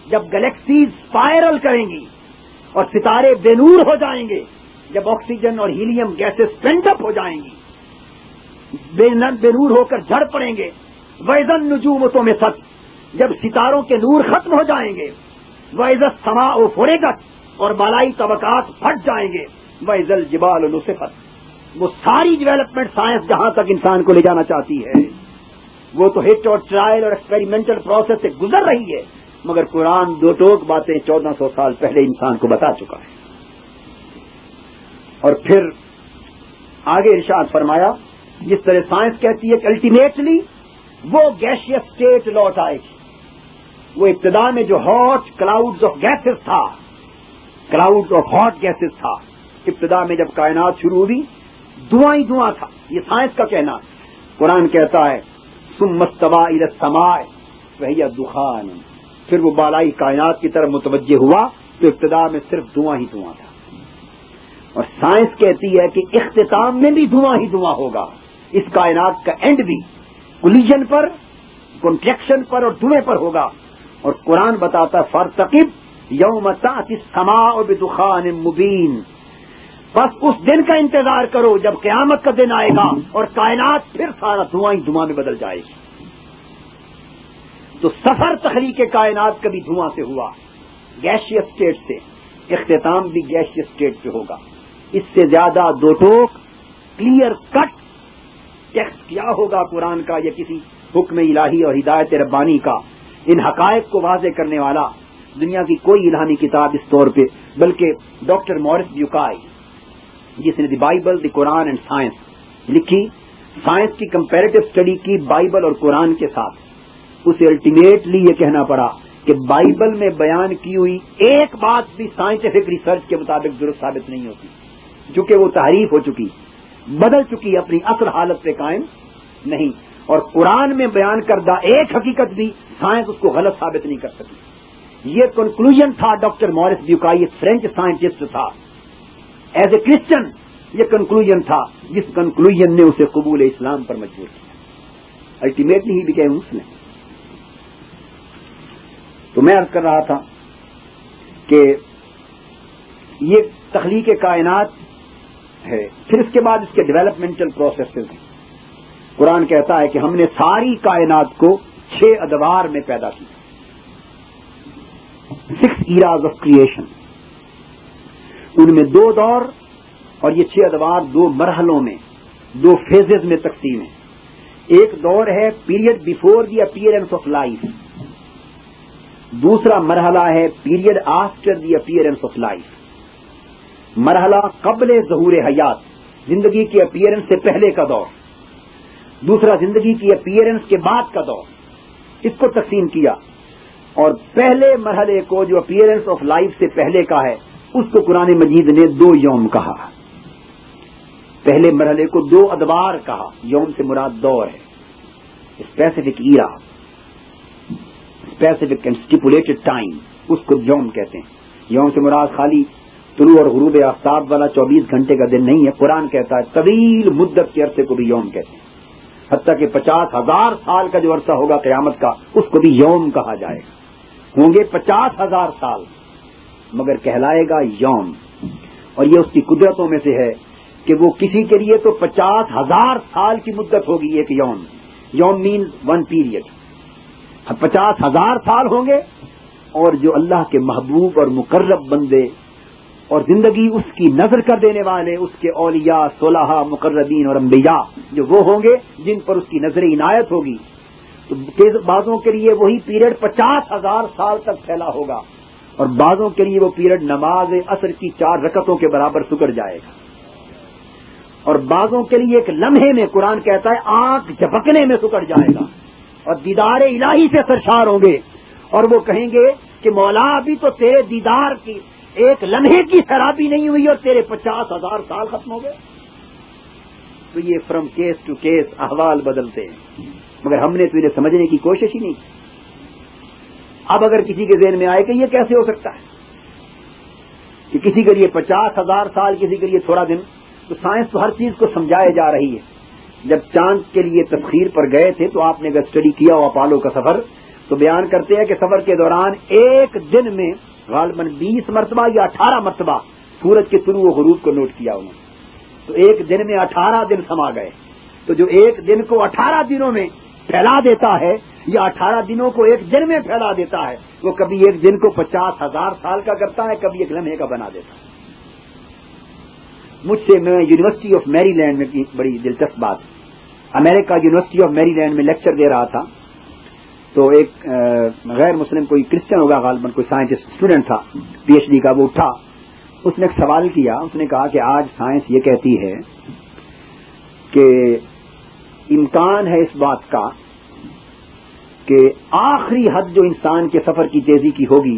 جب گلیکسیز اسپائرل کریں گی اور ستارے بے نور ہو جائیں گے، جب آکسیجن اور ہیلیم گیسز اسپینڈ اپ ہو جائیں گی، بے نور ہو کر جھڑ پڑیں گے، وَإِذَا النُّجُومُ طُمِسَتْ، جب ستاروں کے نور ختم ہو جائیں گے، وَإِذَا السَّمَاءُ فُرِجَتْ اور بالائی طبقات پھٹ جائیں گے، وَإِذَا الْجِبَالُ نُسِفَتْ۔ وہ ساری ڈیولپمنٹ سائنس جہاں تک انسان کو لے جانا چاہتی ہے وہ تو ہٹ اور ٹرائل اور ایکسپیریمنٹل پروسیس سے گزر رہی ہے، مگر قرآن دو ٹوک باتیں 1400 سال پہلے انسان کو بتا چکا ہے۔ اور پھر آگے ارشاد فرمایا، جس طرح سائنس کہتی ہے کہ الٹیمیٹلی وہ گیشیس اسٹیٹ لوٹ آئے گی، وہ ابتدا میں جو ہاٹ کلاؤڈز آف گیسز تھا، کلاؤڈز آف ہاٹ گیسز تھا، ابتدا میں جب کائنات شروع ہوئی دھواں ہی دھواں تھا، یہ سائنس کا کہنا۔ قرآن کہتا ہے ثم استوى الى السماء وهي دخان، پھر وہ بالائی کائنات کی طرف متوجہ ہوا تو ابتدا میں صرف دھواں ہی دھواں تھا، اور سائنس کہتی ہے کہ اختتام میں بھی دھواں ہی دھواں ہوگا، اس کائنات کا اینڈ بھی کولیجن پر، کنٹریکشن پر اور دھویں پر ہوگا۔ اور قرآن بتاتا فارتقب یوم تأتی السماء بدخان مبین، بس اس دن کا انتظار کرو جب قیامت کا دن آئے گا اور کائنات پھر سارا دھواں ہی دھواں میں بدل جائے گی۔ تو سفر تخلیق کائنات کبھی دھواں سے ہوا، گیشیس اسٹیٹ سے، اختتام بھی گیشیس اسٹیٹ پہ ہوگا۔ اس سے زیادہ دو ٹوک کلیئر کٹ ٹیکسٹ کیا ہوگا قرآن کا یا کسی حکم الہی اور ہدایت ربانی کا، ان حقائق کو واضح کرنے والا دنیا کی کوئی الہامی کتاب اس طور پہ، بلکہ ڈاکٹر مورس بیوکائی جس نے the Bible the Quran and science لکھی، سائنس کی کمپیریٹو اسٹڈی کی بائبل اور قرآن کے ساتھ، اسے الٹیمیٹلی یہ کہنا پڑا کہ بائبل میں بیان کی ہوئی ایک بات بھی سائنٹیفک ریسرچ کے مطابق درست ثابت نہیں ہوتی، چونکہ وہ تحریف ہو چکی، بدل چکی، اپنی اصل حالت پہ قائم نہیں، اور قرآن میں بیان کردہ ایک حقیقت بھی سائنس اس کو غلط ثابت نہیں کر سکی۔ یہ کنکلوژن تھا ڈاکٹر مورس بیوکائی، فرینچ سائنٹسٹ تھا، ایز اے کرسچن یہ کنکلوژن تھا جس کنکلوژن نے اسے قبول اسلام پر مجبور کیا، الٹیمیٹلی ہی بیکیم مسلم۔ تو میں عرض کر رہا تھا کہ یہ تخلیق کائنات ہے، پھر اس کے بعد اس کے ڈیولپمنٹل پروسیسز ہیں۔ قرآن کہتا ہے کہ ہم نے ساری کائنات کو 6 ادوار میں پیدا کیا. 6 ایراز آف کریشن. ان میں 2 دور اور یہ 6 ادوار 2 مرحلوں میں 2 فیزز میں تقسیم ہیں. ایک دور ہے period before the appearance of life. دوسرا مرحلہ ہے period after the appearance of life. مرحلہ قبل ظہور حیات، زندگی کی اپیئرنس سے پہلے کا دور. دوسرا زندگی کی اپیئرنس کے بعد کا دور. اس کو تقسیم کیا، اور پہلے مرحلے کو جو اپیئرنس آف لائف سے پہلے کا ہے اس کو قرآن مجید نے 2 یوم کہا. پہلے مرحلے کو 2 ادوار کہا. یوم سے مراد دور ہے، specific era, specific and stipulated time, اس کو یوم کہتے ہیں. یوم سے مراد خالی طلوع اور غروب آفتاب والا 24 گھنٹے کا دن نہیں ہے. قرآن کہتا ہے طویل مدت کے عرصے کو بھی یوم کہتے ہیں. حتیٰ کہ 50,000 سال کا جو عرصہ ہوگا قیامت کا اس کو بھی یوم کہا جائے گا. ہوں گے 50,000 سال مگر کہلائے گا یوم. اور یہ اس کی قدرتوں میں سے ہے کہ وہ کسی کے لیے تو 50,000 سال کی مدت ہوگی ایک یوم. یوم مینز 1 پیریڈ. 50,000 سال ہوں گے، اور جو اللہ کے محبوب اور مقرب بندے اور زندگی اس کی نظر کر دینے والے اس کے اولیاء، صلحاء، مقربین اور انبیاء جو وہ ہوں گے جن پر اس کی نظر عنایت ہوگی، تو بعضوں کے لیے وہی پیریڈ 50,000 سال تک پھیلا ہوگا، اور بعضوں کے لیے وہ پیریڈ نماز عصر کی 4 رکعتوں کے برابر سکڑ جائے گا، اور بعضوں کے لیے ایک لمحے میں، قرآن کہتا ہے آنکھ جھپکنے میں سکڑ جائے گا، اور دیدار الہی سے سرشار ہوں گے، اور وہ کہیں گے کہ مولا ابھی تو تیرے دیدار کی ایک لمحے کی خرابی نہیں ہوئی اور تیرے 50,000 سال ختم ہو گئے. تو یہ فرام کیس ٹو کیس احوال بدلتے ہیں، مگر ہم نے تو انہیں سمجھنے کی کوشش ہی نہیں کی. اب اگر کسی کے ذہن میں آئے کہ یہ کیسے ہو سکتا ہے کہ کسی کے لیے 50,000 سال، کسی کے لیے تھوڑا دن، تو سائنس تو ہر چیز کو سمجھائے جا رہی ہے. جب چاند کے لیے تسخیر پر گئے تھے تو آپ نے اگر اسٹڈی کیا ہو اپالو کا سفر، تو بیان کرتے ہیں کہ سفر کے دوران ایک دن میں غالباً 20 مرتبہ یا 18 مرتبہ سورج کے طلوع و غروب کو نوٹ کیا انہوں نے. تو ایک دن میں 18 دن سما گئے. تو جو ایک دن کو 18 دنوں میں پھیلا دیتا ہے یا 18 دنوں کو ایک دن میں پھیلا دیتا ہے، وہ کبھی ایک دن کو 50,000 سال کا کرتا ہے، کبھی ایک لمحے کا بنا دیتا ہے. مجھ سے، میں یونیورسٹی آف میری لینڈ میں کی بڑی دلچسپ بات، امریکہ یونیورسٹی آف میری لینڈ میں لیکچر دے رہا تھا، تو ایک غیر مسلم کوئی کرسچن ہوگا غالباً، کوئی سائنٹسٹ اسٹوڈنٹ تھا پی ایچ ڈی کا، وہ اٹھا، اس نے ایک سوال کیا. اس نے کہا کہ آج سائنس یہ کہتی ہے کہ امکان ہے اس بات کا کہ آخری حد جو انسان کے سفر کی تیزی کی ہوگی،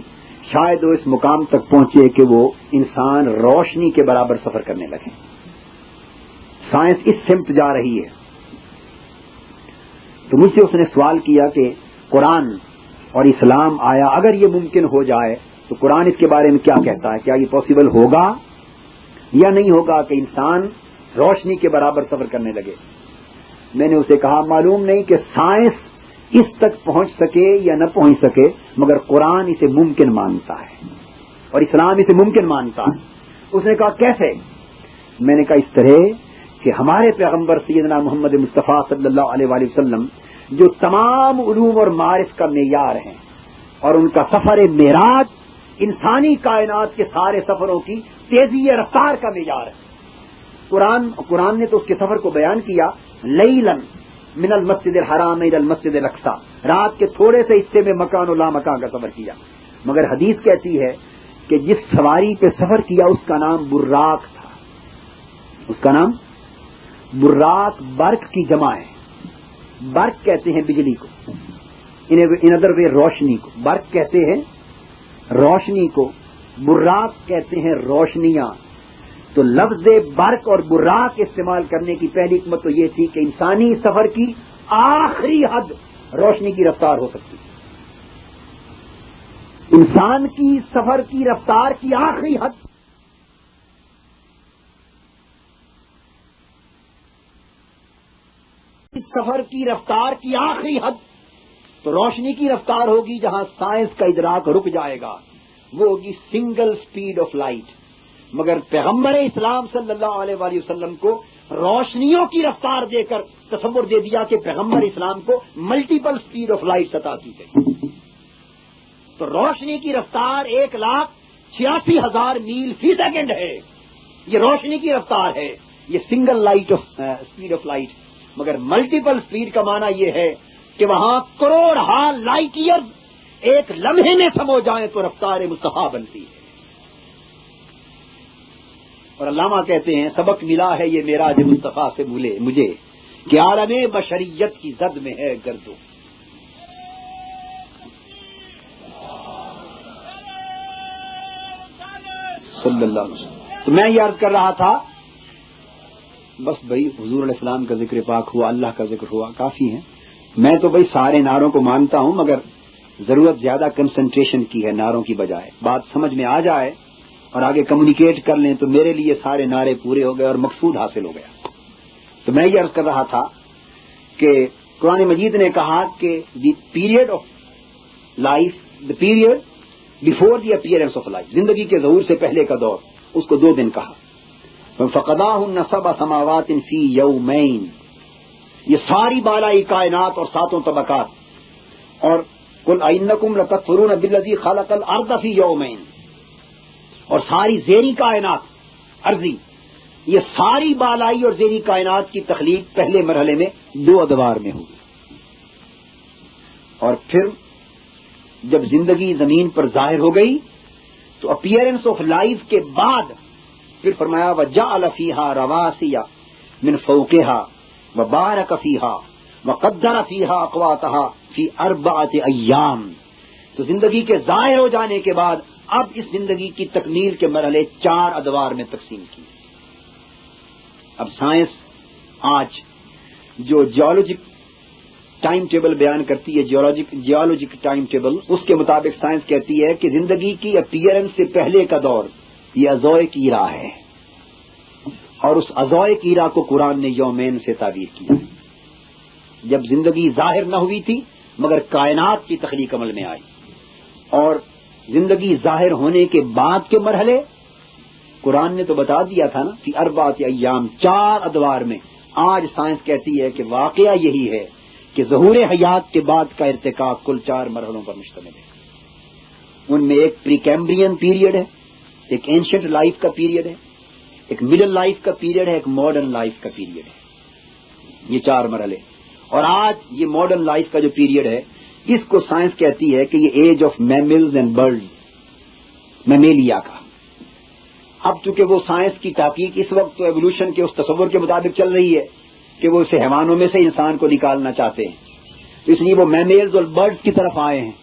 شاید وہ اس مقام تک پہنچے کہ وہ انسان روشنی کے برابر سفر کرنے لگے. سائنس اس سمت جا رہی ہے. تو مجھ سے اس نے سوال کیا کہ قرآن اور اسلام آیا، اگر یہ ممکن ہو جائے تو قرآن اس کے بارے میں کیا کہتا ہے؟ کیا یہ پاسبل ہوگا یا نہیں ہوگا کہ انسان روشنی کے برابر سفر کرنے لگے؟ میں نے اسے کہا معلوم نہیں کہ سائنس اس تک پہنچ سکے یا نہ پہنچ سکے، مگر قرآن اسے ممکن مانتا ہے اور اسلام اسے ممکن مانتا ہے. اس نے کہا کیسے؟ میں نے کہا اس طرح کہ ہمارے پیغمبر سیدنا محمد مصطفیٰ صلی اللہ علیہ وآلہ وسلم جو تمام علوم اور معارف کا معیار ہیں، اور ان کا سفر معراج انسانی کائنات کے سارے سفروں کی تیزی یا رفتار کا معیار ہے. قرآن نے تو اس کے سفر کو بیان کیا، لیلاً من المسجد الحرام الى المسجد الاقصی، رات کے تھوڑے سے حصے میں مکان و لا مکان کا سفر کیا. مگر حدیث کہتی ہے کہ جس سواری پہ سفر کیا اس کا نام براق تھا. اس کا نام براق برق کی جمع ہے. برق کہتے ہیں بجلی کو، ان ادر وے روشنی کو. برق کہتے ہیں روشنی کو، براق کہتے ہیں روشنیاں. تو لفظ برق اور براق استعمال کرنے کی پہلی حکمت تو یہ تھی کہ انسانی سفر کی آخری حد روشنی کی رفتار ہو سکتی. انسان کی سفر کی رفتار کی آخری حد سفر کی رفتار کی آخری حد تو روشنی کی رفتار ہوگی. جہاں سائنس کا ادراک رک جائے گا وہ ہوگی سنگل سپیڈ آف لائٹ. مگر پیغمبر اسلام صلی اللہ علیہ وآلہ وسلم کو روشنیوں کی رفتار دے کر تصور دے دیا کہ پیغمبر اسلام کو ملٹیپل سپیڈ آف لائٹ عطا کی گئی. تو روشنی کی رفتار 1,86,000 میل فی سیکنڈ ہے. یہ روشنی کی رفتار ہے، یہ single light speed of light. مگر ملٹیپل سپیڈ کا معنی یہ ہے کہ وہاں کروڑ لائٹ ایئر ایک لمحے میں سمو جائیں تو رفتار مصطفیٰ بنتی ہے. اور علامہ کہتے ہیں سبق ملا ہے یہ معراج مصطفیٰ سے مجھے کہ عالم بشریت کی زد میں ہے گردو. صلی اللہ علیہ وسلم. تو میں یہ عرض کر رہا تھا بس بھائی حضور علیہ السلام کا ذکر پاک ہوا، اللہ کا ذکر ہوا، کافی ہے. میں تو بھائی سارے نعروں کو مانتا ہوں، مگر ضرورت زیادہ کنسنٹریشن کی ہے نعروں کی بجائے. بات سمجھ میں آ جائے اور آگے کمیونیکیٹ کر لیں تو میرے لیے سارے نعرے پورے ہو گئے اور مقصود حاصل ہو گیا. تو میں یہ عرض کر رہا تھا کہ قرآن مجید نے کہا کہ the period of life, the period before the appearance of life, زندگی کے ظہور سے پہلے کا دور، اس کو 2 دن کہا. فَقَضَاهُنَّ 7 سَمَاوَاتٍ فِي يَوْمَيْنِ. یہ ساری بالائی کائنات اور 7 طبقات. اور قُلْ أَإِنَّكُمْ لَتَكْفُرُونَ بِالَّذِي خَلَقَ الْأَرْضَ فِي يَوْمَيْنِ. اور ساری زیریں کائنات ارضی، یہ ساری بالائی اور زیریں کائنات کی تخلیق پہلے مرحلے میں 2 ادوار میں ہوگی. اور پھر جب زندگی زمین پر ظاہر ہو گئی تو اپیئرنس آف لائف کے بعد پھر فرمایا وَجَعَلَ فِيهَا رَوَاسِيَ مِنْ فَوْقِهَا وَبَارَكَ فِيهَا وَقَدَّرَ فِيهَا أَقْوَاتَهَا فِي 4 أَيَّامٍ. تو زندگی کے ظاہر ہو جانے کے بعد اب اس زندگی کی تکمیل کے مرحلے 4 ادوار میں تقسیم کیے. اب سائنس آج جو جیولوجک ٹائم ٹیبل بیان کرتی ہے، جیولوجک ٹائم ٹیبل، اس کے مطابق سائنس کہتی ہے کہ زندگی کی اپیئرنس سے پہلے کا دور یہ ازوئے کیرا ہے. اور اس ازوئے کیرا کو قرآن نے یومین سے تعبیر کیا. جب زندگی ظاہر نہ ہوئی تھی مگر کائنات کی تخلیق عمل میں آئی. اور زندگی ظاہر ہونے کے بعد کے مرحلے قرآن نے تو بتا دیا تھا نا کہ 4 ایام 4 ادوار میں. آج سائنس کہتی ہے کہ واقعہ یہی ہے کہ ظہور حیات کے بعد کا ارتقا کل 4 مرحلوں پر مشتمل ہے. ان میں ایک پری کیمبرین پیریڈ ہے، ایک اینشنٹ لائف کا پیریڈ ہے، ایک مڈل لائف کا پیریڈ ہے، ایک ماڈرن لائف کا پیریڈ ہے. یہ 4 مرحلے. اور آج یہ ماڈرن لائف کا جو پیریڈ ہے اس کو سائنس کہتی ہے کہ یہ age of mammals and birds, mammalia کا. اب چونکہ وہ سائنس کی تحقیق اس وقت تو ایوولوشن کے اس تصور کے مطابق چل رہی ہے کہ وہ اسے حیوانوں میں سے انسان کو نکالنا چاہتے ہیں، تو اس لیے وہ میملز اور برڈز کی طرف آئے ہیں.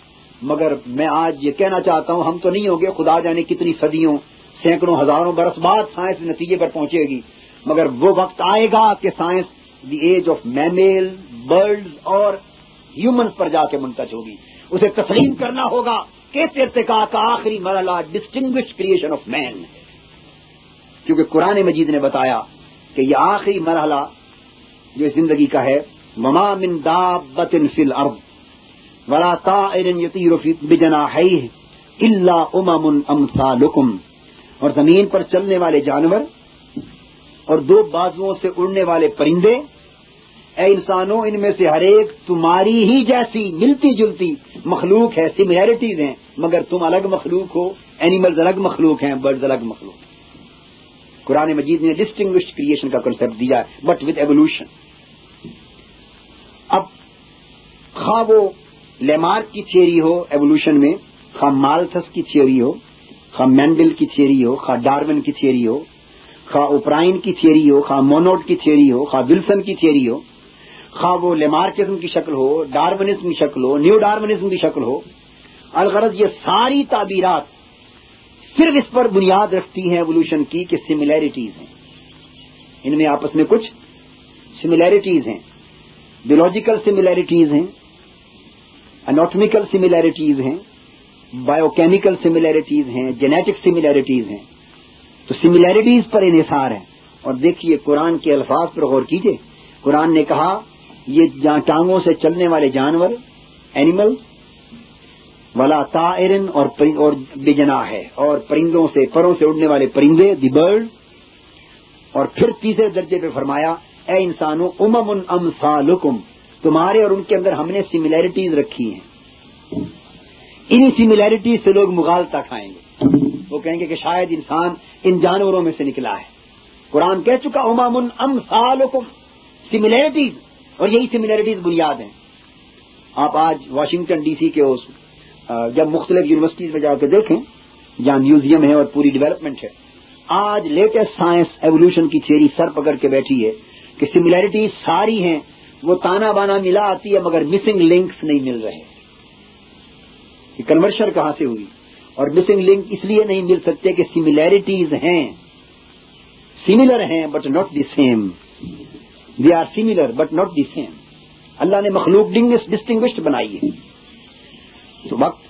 مگر میں آج یہ کہنا چاہتا ہوں ہم تو نہیں ہوں گے، خدا جانے کتنی صدیوں سینکڑوں ہزاروں برس بعد سائنس نتیجے پر پہنچے گی. مگر وہ وقت آئے گا کہ science the age of mammal, birds اور ہیومنز پر جا کے منتج ہوگی. اسے تسلیم کرنا ہوگا کہ اس ارتقاء کا آخری مرحلہ ڈسٹنگوشڈ کریشن آف مین ہے. کیونکہ قرآن مجید نے بتایا کہ یہ آخری مرحلہ جو اس زندگی کا ہے وما من دابۃ فی الارض ولا طائر یطیر بجناحیہ الا امم امثالکم. اور زمین پر چلنے والے جانور اور 2 بازوؤں سے اڑنے والے پرندے، اے انسانوں ان میں سے ہر ایک تمہاری ہی جیسی ملتی جلتی مخلوق ہے، سملیرٹیز ہیں، مگر تم الگ مخلوق ہو. اینیملز الگ مخلوق ہیں، برڈز الگ مخلوق ہیں. قرآن مجید نے ڈسٹنگوشڈ کریشن کا کنسپٹ دیا ہے بٹ ود ایوولوشن. اب خواہ وہ لیمارک کی تھیوری ہو ایوولوشن میں، خواہ مالتھس کی تھیوری ہو، خواہ مینڈل کی تھیوری ہو، خواہ ڈارون کی تھیوری ہو، خواہ اوپرائن کی تھیوری ہو، خواہ مونوٹ کی تھیوری ہو، خواہ ولسن کی تھیوری ہو، خواہ وہ لیمارکزم کی شکل ہو، ڈارونزم کی شکل ہو، نیو ڈارونزم کی شکل ہو، الغرض یہ ساری تعبیرات صرف اس پر بنیاد رکھتی ہیں ایوولوشن کی کہ سملیرٹیز ہیں. ان میں آپس میں کچھ سملیرٹیز ہیں، بیولوجیکل سملیرٹیز ہیں، اناٹمیکل سملیرٹیز ہیں، بایو کیمیکل سملیرٹیز ہیں، جینیٹک سملیرٹیز ہیں. تو سملیرٹیز پر انحصار ہے. اور دیکھیے قرآن کے الفاظ پر غور کیجئے. قرآن نے کہا یہ ٹانگوں سے چلنے والے جانور اینیمل، ولا طائرن اور بجناح ہے، اور پرندوں سے پروں سے اڑنے والے پرندے دی برڈ. اور پھر تیسرے درجے پہ فرمایا اے انسانوں امم امثالکم، تمہارے اور ان کے اندر ہم نے سملیرٹیز رکھی ہیں، انہی سملیرٹیز سے لوگ مغالطہ کھائیں گے، وہ کہیں گے کہ شاید انسان ان جانوروں میں سے نکلا ہے۔ قرآن کہہ چکا امم امثالکم، سملیرٹیز، اور یہی سملیرٹیز بنیاد ہیں۔ آپ آج واشنگٹن ڈی سی کے جب مختلف یونیورسٹیز میں جا کے دیکھیں جہاں میوزیم ہے اور پوری ڈیولپمنٹ ہے، آج لیٹسٹ سائنس ایوولوشن کی تھیوری سر پکڑ کے بیٹھی ہے کہ سملیرٹیز ساری ہیں، وہ تانا بانا ملا آتی ہے مگر مسنگ لنکس نہیں مل رہے۔ یہ کنورشن کہاں سے ہوئی؟ اور مسنگ لنک اس لیے نہیں مل سکتے کہ سملیرٹیز ہیں، سملر ہیں but not the same, they are similar but not the same. اللہ نے مخلوق ڈسٹنگوشڈ بنائی ہے۔ تو وقت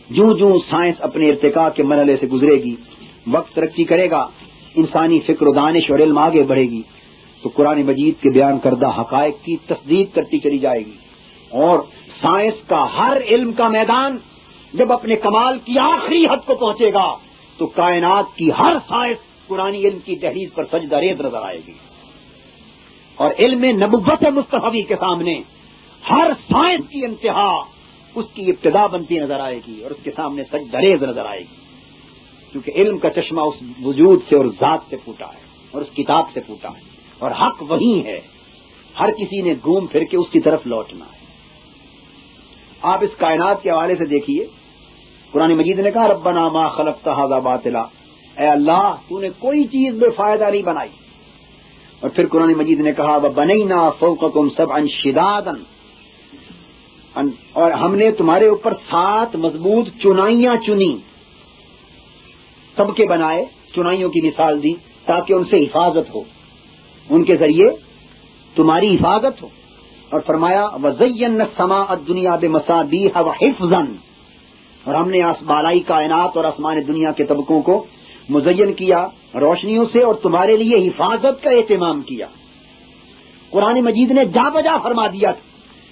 جوں جوں سائنس اپنے ارتقاء کے مرحلے سے گزرے گی، وقت ترقی کرے گا، انسانی فکر و دانش اور علم آگے بڑھے گی، تو قرآن مجید کے بیان کردہ حقائق کی تصدیق کرتی چلی جائے گی، اور سائنس کا ہر علم کا میدان جب اپنے کمال کی آخری حد کو پہنچے گا تو کائنات کی ہر سائنس قرآن علم کی دہلیز پر سجدہ ریز نظر آئے گی، اور علم نبوت مصطفی کے سامنے ہر سائنس کی انتہا اس کی ابتدا بنتی نظر آئے گی، اور اس کے سامنے سجدہ ریز نظر آئے گی، کیونکہ علم کا چشمہ اس وجود سے اور ذات سے پھوٹا ہے اور اس کتاب سے پھوٹا ہے، اور حق وہی ہے، ہر کسی نے گھوم پھر کے اس کی طرف لوٹنا ہے۔ آپ اس کائنات کے حوالے سے دیکھیے، قرآن مجید نے کہا ربنا ما خلقت ھذا باطلا، اے اللہ تو نے کوئی چیز بے فائدہ نہیں بنائی، اور پھر قرآن مجید نے کہا وَبَنَيْنَا فَوْقَكُمْ سَبْعًا شِدَادًا، اور ہم نے تمہارے اوپر 7 مضبوط چنائیاں چنی، طبقے بنائے، چنائیوں کی مثال دی تاکہ ان سے حفاظت ہو، ان کے ذریعے تمہاری حفاظت ہو، اور فرمایا وَزَيَّنَّا السَّمَاءَ الدُّنْيَا بِمَصَابِيحَ وَحِفْظًا، اور ہم نے بالائی کائنات اور آسمان دنیا کے طبقوں کو مزین کیا روشنیوں سے اور تمہارے لیے حفاظت کا اہتمام کیا۔ قرآن مجید نے جا بجا فرما دیا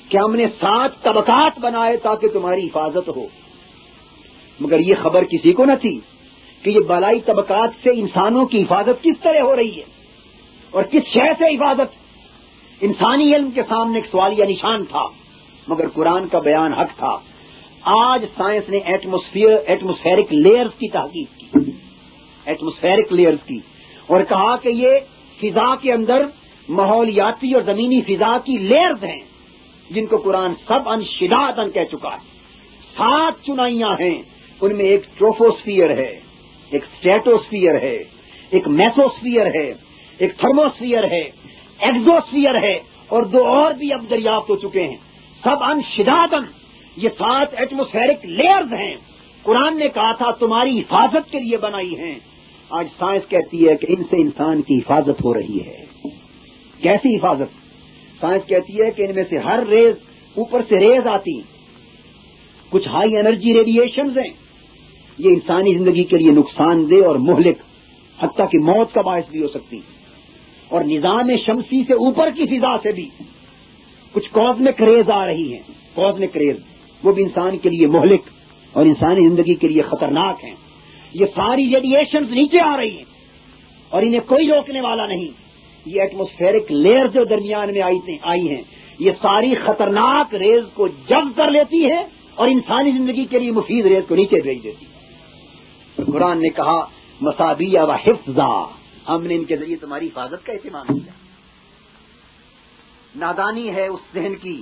کہ ہم نے 7 طبقات بنائے تاکہ تمہاری حفاظت ہو، مگر یہ خبر کسی کو نہ تھی کہ یہ بالائی طبقات سے انسانوں کی حفاظت کس طرح ہو رہی ہے اور کس شے سے حفاظت۔ انسانی علم کے سامنے ایک سوالیہ نشان تھا، مگر قرآن کا بیان حق تھا۔ آج سائنس نے ایٹموسفیرک لیئرز کی تحقیق کی، ایٹموسفیرک لیئرز کی، اور کہا کہ یہ فضا کے اندر ماحولیاتی اور زمینی فضا کی لیئرز ہیں جن کو قرآن سبعا شدادا کہہ چکا ہے۔ 7 چنائیاں ہیں، ان میں ایک ٹروفوسفیئر ہے، ایک اسٹریٹوسفیئر ہے، ایک میسوسفیئر ہے، ایک تھرموسفیئر ہے، ایکزوسفیئر ہے، اور 2 اور بھی اب دریافت ہو چکے ہیں۔ سبعا شدادا، یہ 7 ایٹموسفیرک لیئرز ہیں، قرآن نے کہا تھا تمہاری حفاظت کے لیے بنائی ہیں۔ آج سائنس کہتی ہے کہ ان سے انسان کی حفاظت ہو رہی ہے۔ کیسی حفاظت؟ سائنس کہتی ہے کہ ان میں سے ہر ریز، اوپر سے ریز آتی، کچھ ہائی انرجی ریڈیشنز ہیں، یہ انسانی زندگی کے لیے نقصان دہ اور مہلک، حتیٰ کہ موت کا باعث بھی ہو سکتی، اور نظام شمسی سے اوپر کی فضا سے بھی کچھ کازمک ریز آ رہی ہیں، کازمک ریز، وہ بھی انسان کے لیے مہلک اور انسانی زندگی کے لیے خطرناک ہیں۔ یہ ساری ریڈیشنز نیچے آ رہی ہیں اور انہیں کوئی روکنے والا نہیں۔ یہ ایٹموسفیرک لیئر جو درمیان میں آئی ہیں، یہ ساری خطرناک ریز کو جذب کر لیتی ہے اور انسانی زندگی کے لیے مفید ریز کو نیچے بھیج دیتی ہے۔ قرآن نے کہا مصابیح و حفظا، ہم نے ان کے ذریعے تمہاری حفاظت کا اہتمام کیا۔ نادانی ہے اس ذہن کی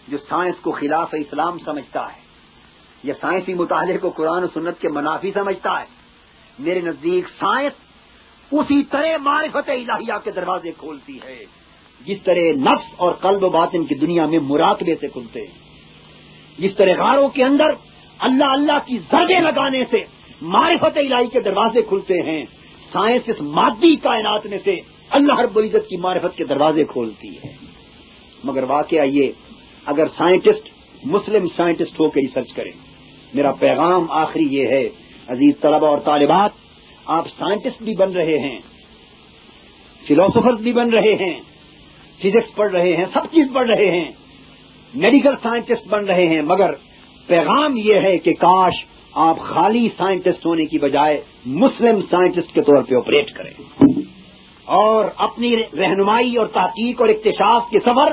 جو سائنس کو خلاف اسلام سمجھتا ہے یا سائنسی مطالعے کو قرآن و سنت کے منافی سمجھتا ہے۔ میرے نزدیک سائنس اسی طرح معرفت الہیہ کے دروازے کھولتی ہے جس طرح نفس اور قلب و باطن کی دنیا میں مراقبے سے کھلتے ہیں، جس طرح غاروں کے اندر اللہ اللہ کی ضربیں لگانے سے معرفت الہی کے دروازے کھلتے ہیں، سائنس اس مادی کائنات میں سے اللہ رب العزت کی معرفت کے دروازے کھولتی ہے۔ مگر واقعہ یہ، اگر سائنٹسٹ مسلم سائنٹسٹ ہو کے ریسرچ کریں، میرا پیغام آخری یہ ہے عزیز طلبہ اور طالبات، آپ سائنٹسٹ بھی بن رہے ہیں، فلاسفرز بھی بن رہے ہیں، فزکس پڑھ رہے ہیں، سب چیز پڑھ رہے ہیں، میڈیکل سائنٹسٹ بن رہے ہیں، مگر پیغام یہ ہے کہ کاش آپ خالی سائنٹسٹ ہونے کی بجائے مسلم سائنٹسٹ کے طور پہ آپریٹ کریں۔ اور اپنی رہنمائی اور تحقیق اور اکتشاف کے سفر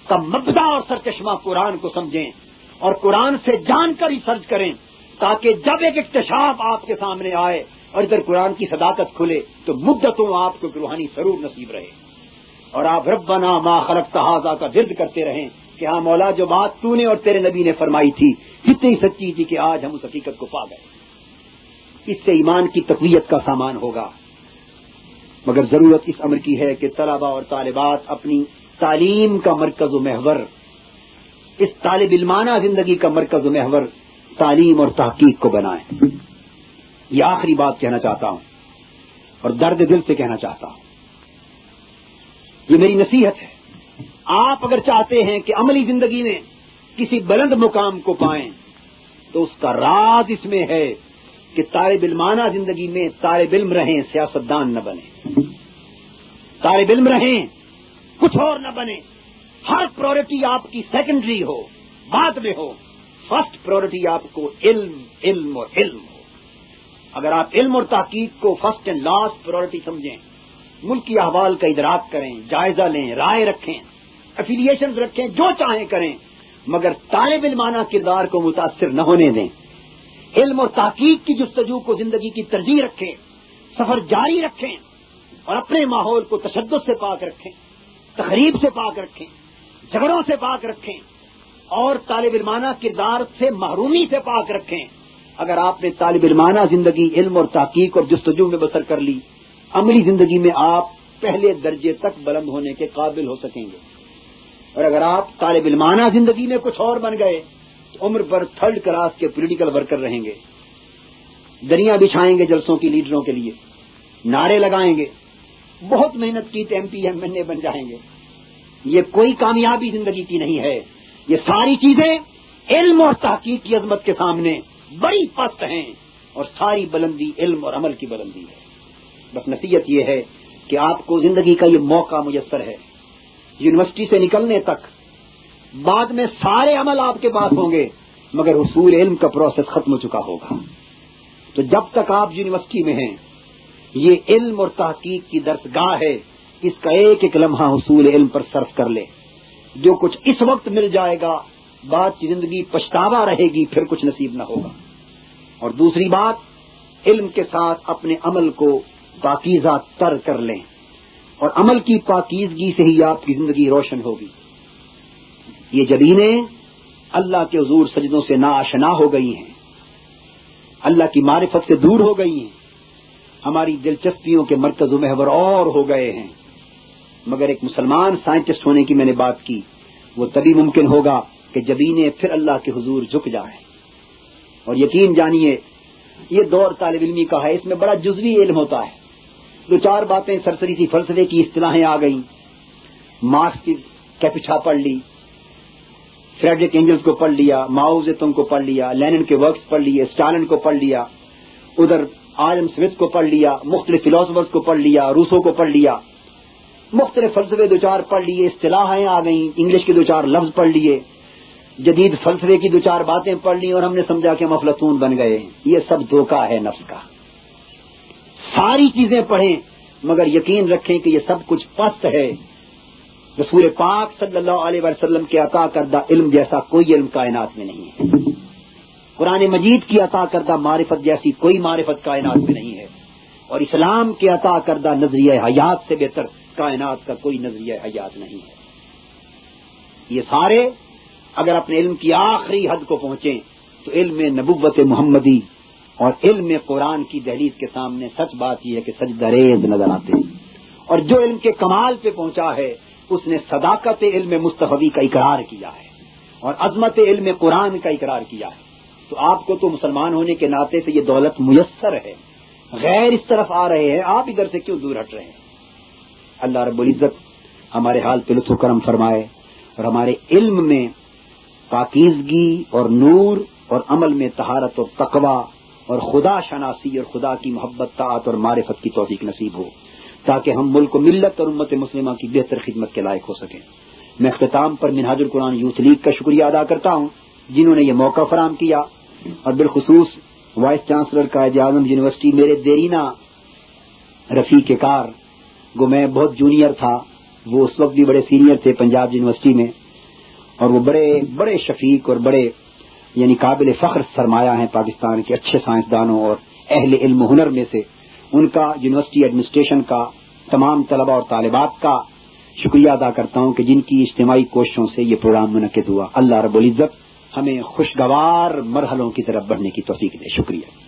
کا مبدا اور سرچشمہ قرآن کو سمجھیں اور قرآن سے جان کر ریسرچ کریں، تاکہ جب ایک اکتشاف آپ کے سامنے آئے اور ادھر قرآن کی صداقت کھلے تو مدتوں آپ کو روحانی سرور نصیب رہے اور آپ ربنا ما خلقت ھذا کا ورد کرتے رہیں کہ ہاں مولا جو بات تو نے اور تیرے نبی نے فرمائی تھی کتنی سچی تھی کہ آج ہم اس حقیقت کو پا گئے۔ اس سے ایمان کی تقویت کا سامان ہوگا، مگر ضرورت اس امر کی ہے کہ طلباء اور طالبات اپنی تعلیم کا مرکز و محور، اس طالب علمانہ زندگی کا مرکز و محور تعلیم اور تحقیق کو بنائیں۔ یہ آخری بات کہنا چاہتا ہوں اور درد دل سے کہنا چاہتا ہوں، یہ میری نصیحت ہے۔ آپ اگر چاہتے ہیں کہ عملی زندگی میں کسی بلند مقام کو پائیں تو اس کا راز اس میں ہے کہ طالب علمانہ زندگی میں طالب علم رہیں، سیاستدان نہ بنیں۔ طالب علم رہیں، کچھ اور نہ بنے۔ ہر پرائرٹی آپ کی سیکنڈری ہو، بعد میں ہو، فرسٹ پرائرٹی آپ کو علم علم اور علم ہو۔ اگر آپ علم اور تحقیق کو فرسٹ اینڈ لاسٹ پرائرٹی سمجھیں، ملکی احوال کا ادراک کریں، جائزہ لیں، رائے رکھیں، افیلیشنز رکھیں، جو چاہیں کریں، مگر طالب علمانہ کردار کو متاثر نہ ہونے دیں۔ علم اور تحقیق کی جستجو کو زندگی کی ترجیح رکھیں، سفر جاری رکھیں اور اپنے ماحول کو تشدد سے پاک رکھیں، تخریب سے پاک رکھیں، جھگڑوں سے پاک رکھیں اور طالب علمانہ کردار سے محرومی سے پاک رکھیں۔ اگر آپ نے طالب علمانہ زندگی علم اور تحقیق اور جستجو میں بسر کر لی، عملی زندگی میں آپ پہلے درجے تک بلند ہونے کے قابل ہو سکیں گے۔ اور اگر آپ طالب علمانہ زندگی میں کچھ اور بن گئے تو عمر پر تھرڈ کلاس کے پولیٹیکل ورکر رہیں گے، دریاں بچھائیں گے جلسوں کی لیڈروں کے لیے، نعرے لگائیں گے، بہت محنت کی تو MP بن جائیں گے۔ یہ کوئی کامیابی زندگی کی نہیں ہے۔ یہ ساری چیزیں علم اور تحقیق کی عظمت کے سامنے بڑی پست ہیں اور ساری بلندی علم اور عمل کی بلندی ہے۔ بس نصیحت یہ ہے کہ آپ کو زندگی کا یہ موقع میسر ہے، یونیورسٹی سے نکلنے تک بعد میں سارے عمل آپ کے پاس ہوں گے مگر حصول علم کا پروسیس ختم ہو چکا ہوگا۔ تو جب تک آپ یونیورسٹی میں ہیں یہ علم اور تحقیق کی درسگاہ ہے، اس کا ایک ایک لمحہ حصول علم پر صرف کر لے۔ جو کچھ اس وقت مل جائے گا بعد کی زندگی پچھتاوا رہے گی، پھر کچھ نصیب نہ ہوگا۔ اور دوسری بات، علم کے ساتھ اپنے عمل کو پاکیزہ تر کر لیں اور عمل کی پاکیزگی سے ہی آپ کی زندگی روشن ہوگی۔ یہ جبینیں اللہ کے حضور سجدوں سے ناآشنا ہو گئی ہیں، اللہ کی معرفت سے دور ہو گئی ہیں، ہماری دلچسپیوں کے مرکز و محور اور ہو گئے ہیں۔ مگر ایک مسلمان سائنٹسٹ ہونے کی میں نے بات کی، وہ تبھی ممکن ہوگا کہ جبینیں پھر اللہ کے حضور جھک جائیں۔ اور یقین جانیے یہ دور طالب علمی کا ہے، اس میں بڑا جزوی علم ہوتا ہے، دو چار باتیں سرسری سی فلسفے کی اصطلاحیں آ گئیں، مارکس کی کیپیچھا پڑھ لی، فریڈرک اینجلز کو پڑھ لیا، ماؤ زیتونگ کو پڑھ لیا، لینن کے ورکس پڑھ لیے، اسٹالن کو پڑھ لیا، ادھر آدم سمتھ کو پڑھ لیا، مختلف فلاسفرز کو پڑھ لیا، روسو کو پڑھ لیا، مختلف فلسفے دو چار پڑھ لیے، اصطلاحیں آ گئیں، انگلش کے دو چار لفظ پڑھ لیے، جدید فلسفے کی دو چار باتیں پڑھ لی اور ہم نے سمجھا کہ ہم افلاطون بن گئے۔ یہ سب دھوکہ ہے نفس کا۔ ساری چیزیں پڑھیں مگر یقین رکھیں کہ یہ سب کچھ پست ہے۔ رسول پاک صلی اللہ علیہ وسلم کے عطا کردہ علم جیسا کوئی علم کائنات میں نہیں ہے، قرآن مجید کی عطا کردہ معرفت جیسی کوئی معرفت کائنات میں نہیں ہے، اور اسلام کے عطا کردہ نظریہ حیات سے بہتر کائنات کا کوئی نظریہ حیات نہیں ہے۔ یہ سارے اگر اپنے علم کی آخری حد کو پہنچیں تو علم نبوت محمدی اور علم قرآن کی دہلیز کے سامنے سچ بات یہ ہے کہ سجدہ ریز نظر آتے ہیں۔ اور جو علم کے کمال پہ پہنچا ہے اس نے صداقت علم مصطفی کا اقرار کیا ہے اور عظمت علم قرآن کا اقرار کیا ہے۔ تو آپ کو تو مسلمان ہونے کے ناطے سے یہ دولت میسر ہے، غیر اس طرف آ رہے ہیں، آپ ادھر سے کیوں دور ہٹ رہے ہیں؟ اللہ رب العزت ہمارے حال پہ لطف و کرم فرمائے اور ہمارے علم میں پاکیزگی اور نور اور عمل میں طہارت اور تقوی اور خدا شناسی اور خدا کی محبت، طاعت اور معرفت کی توفیق نصیب ہو تاکہ ہم ملک و ملت اور امت مسلمہ کی بہتر خدمت کے لائق ہو سکیں۔ میں اختتام پر منہاج القرآن یوتھ لیگ کا شکریہ ادا کرتا ہوں جنہوں نے یہ موقع فراہم کیا، اور بالخصوص vice chancellor Quaid Azam university میرے دیرینہ رفیق کار گو میں بہت جونیئر تھا، وہ اس وقت بھی بڑے سینئر تھے پنجاب یونیورسٹی میں، اور وہ بڑے بڑے شفیق اور بڑے یعنی قابل فخر سرمایہ ہیں پاکستان کے اچھے سائنسدانوں اور اہل علم و ہنر میں سے. ان کا یونیورسٹی ایڈمنسٹریشن کا، تمام طلبہ اور طالبات کا شکریہ ادا کرتا ہوں کہ جن کی اجتماعی کوششوں سے یہ پروگرام منعقد ہوا. اللہ رب العزت ہمیں خوشگوار مرحلوں کی طرف بڑھنے کی توفیق دے. شکریہ.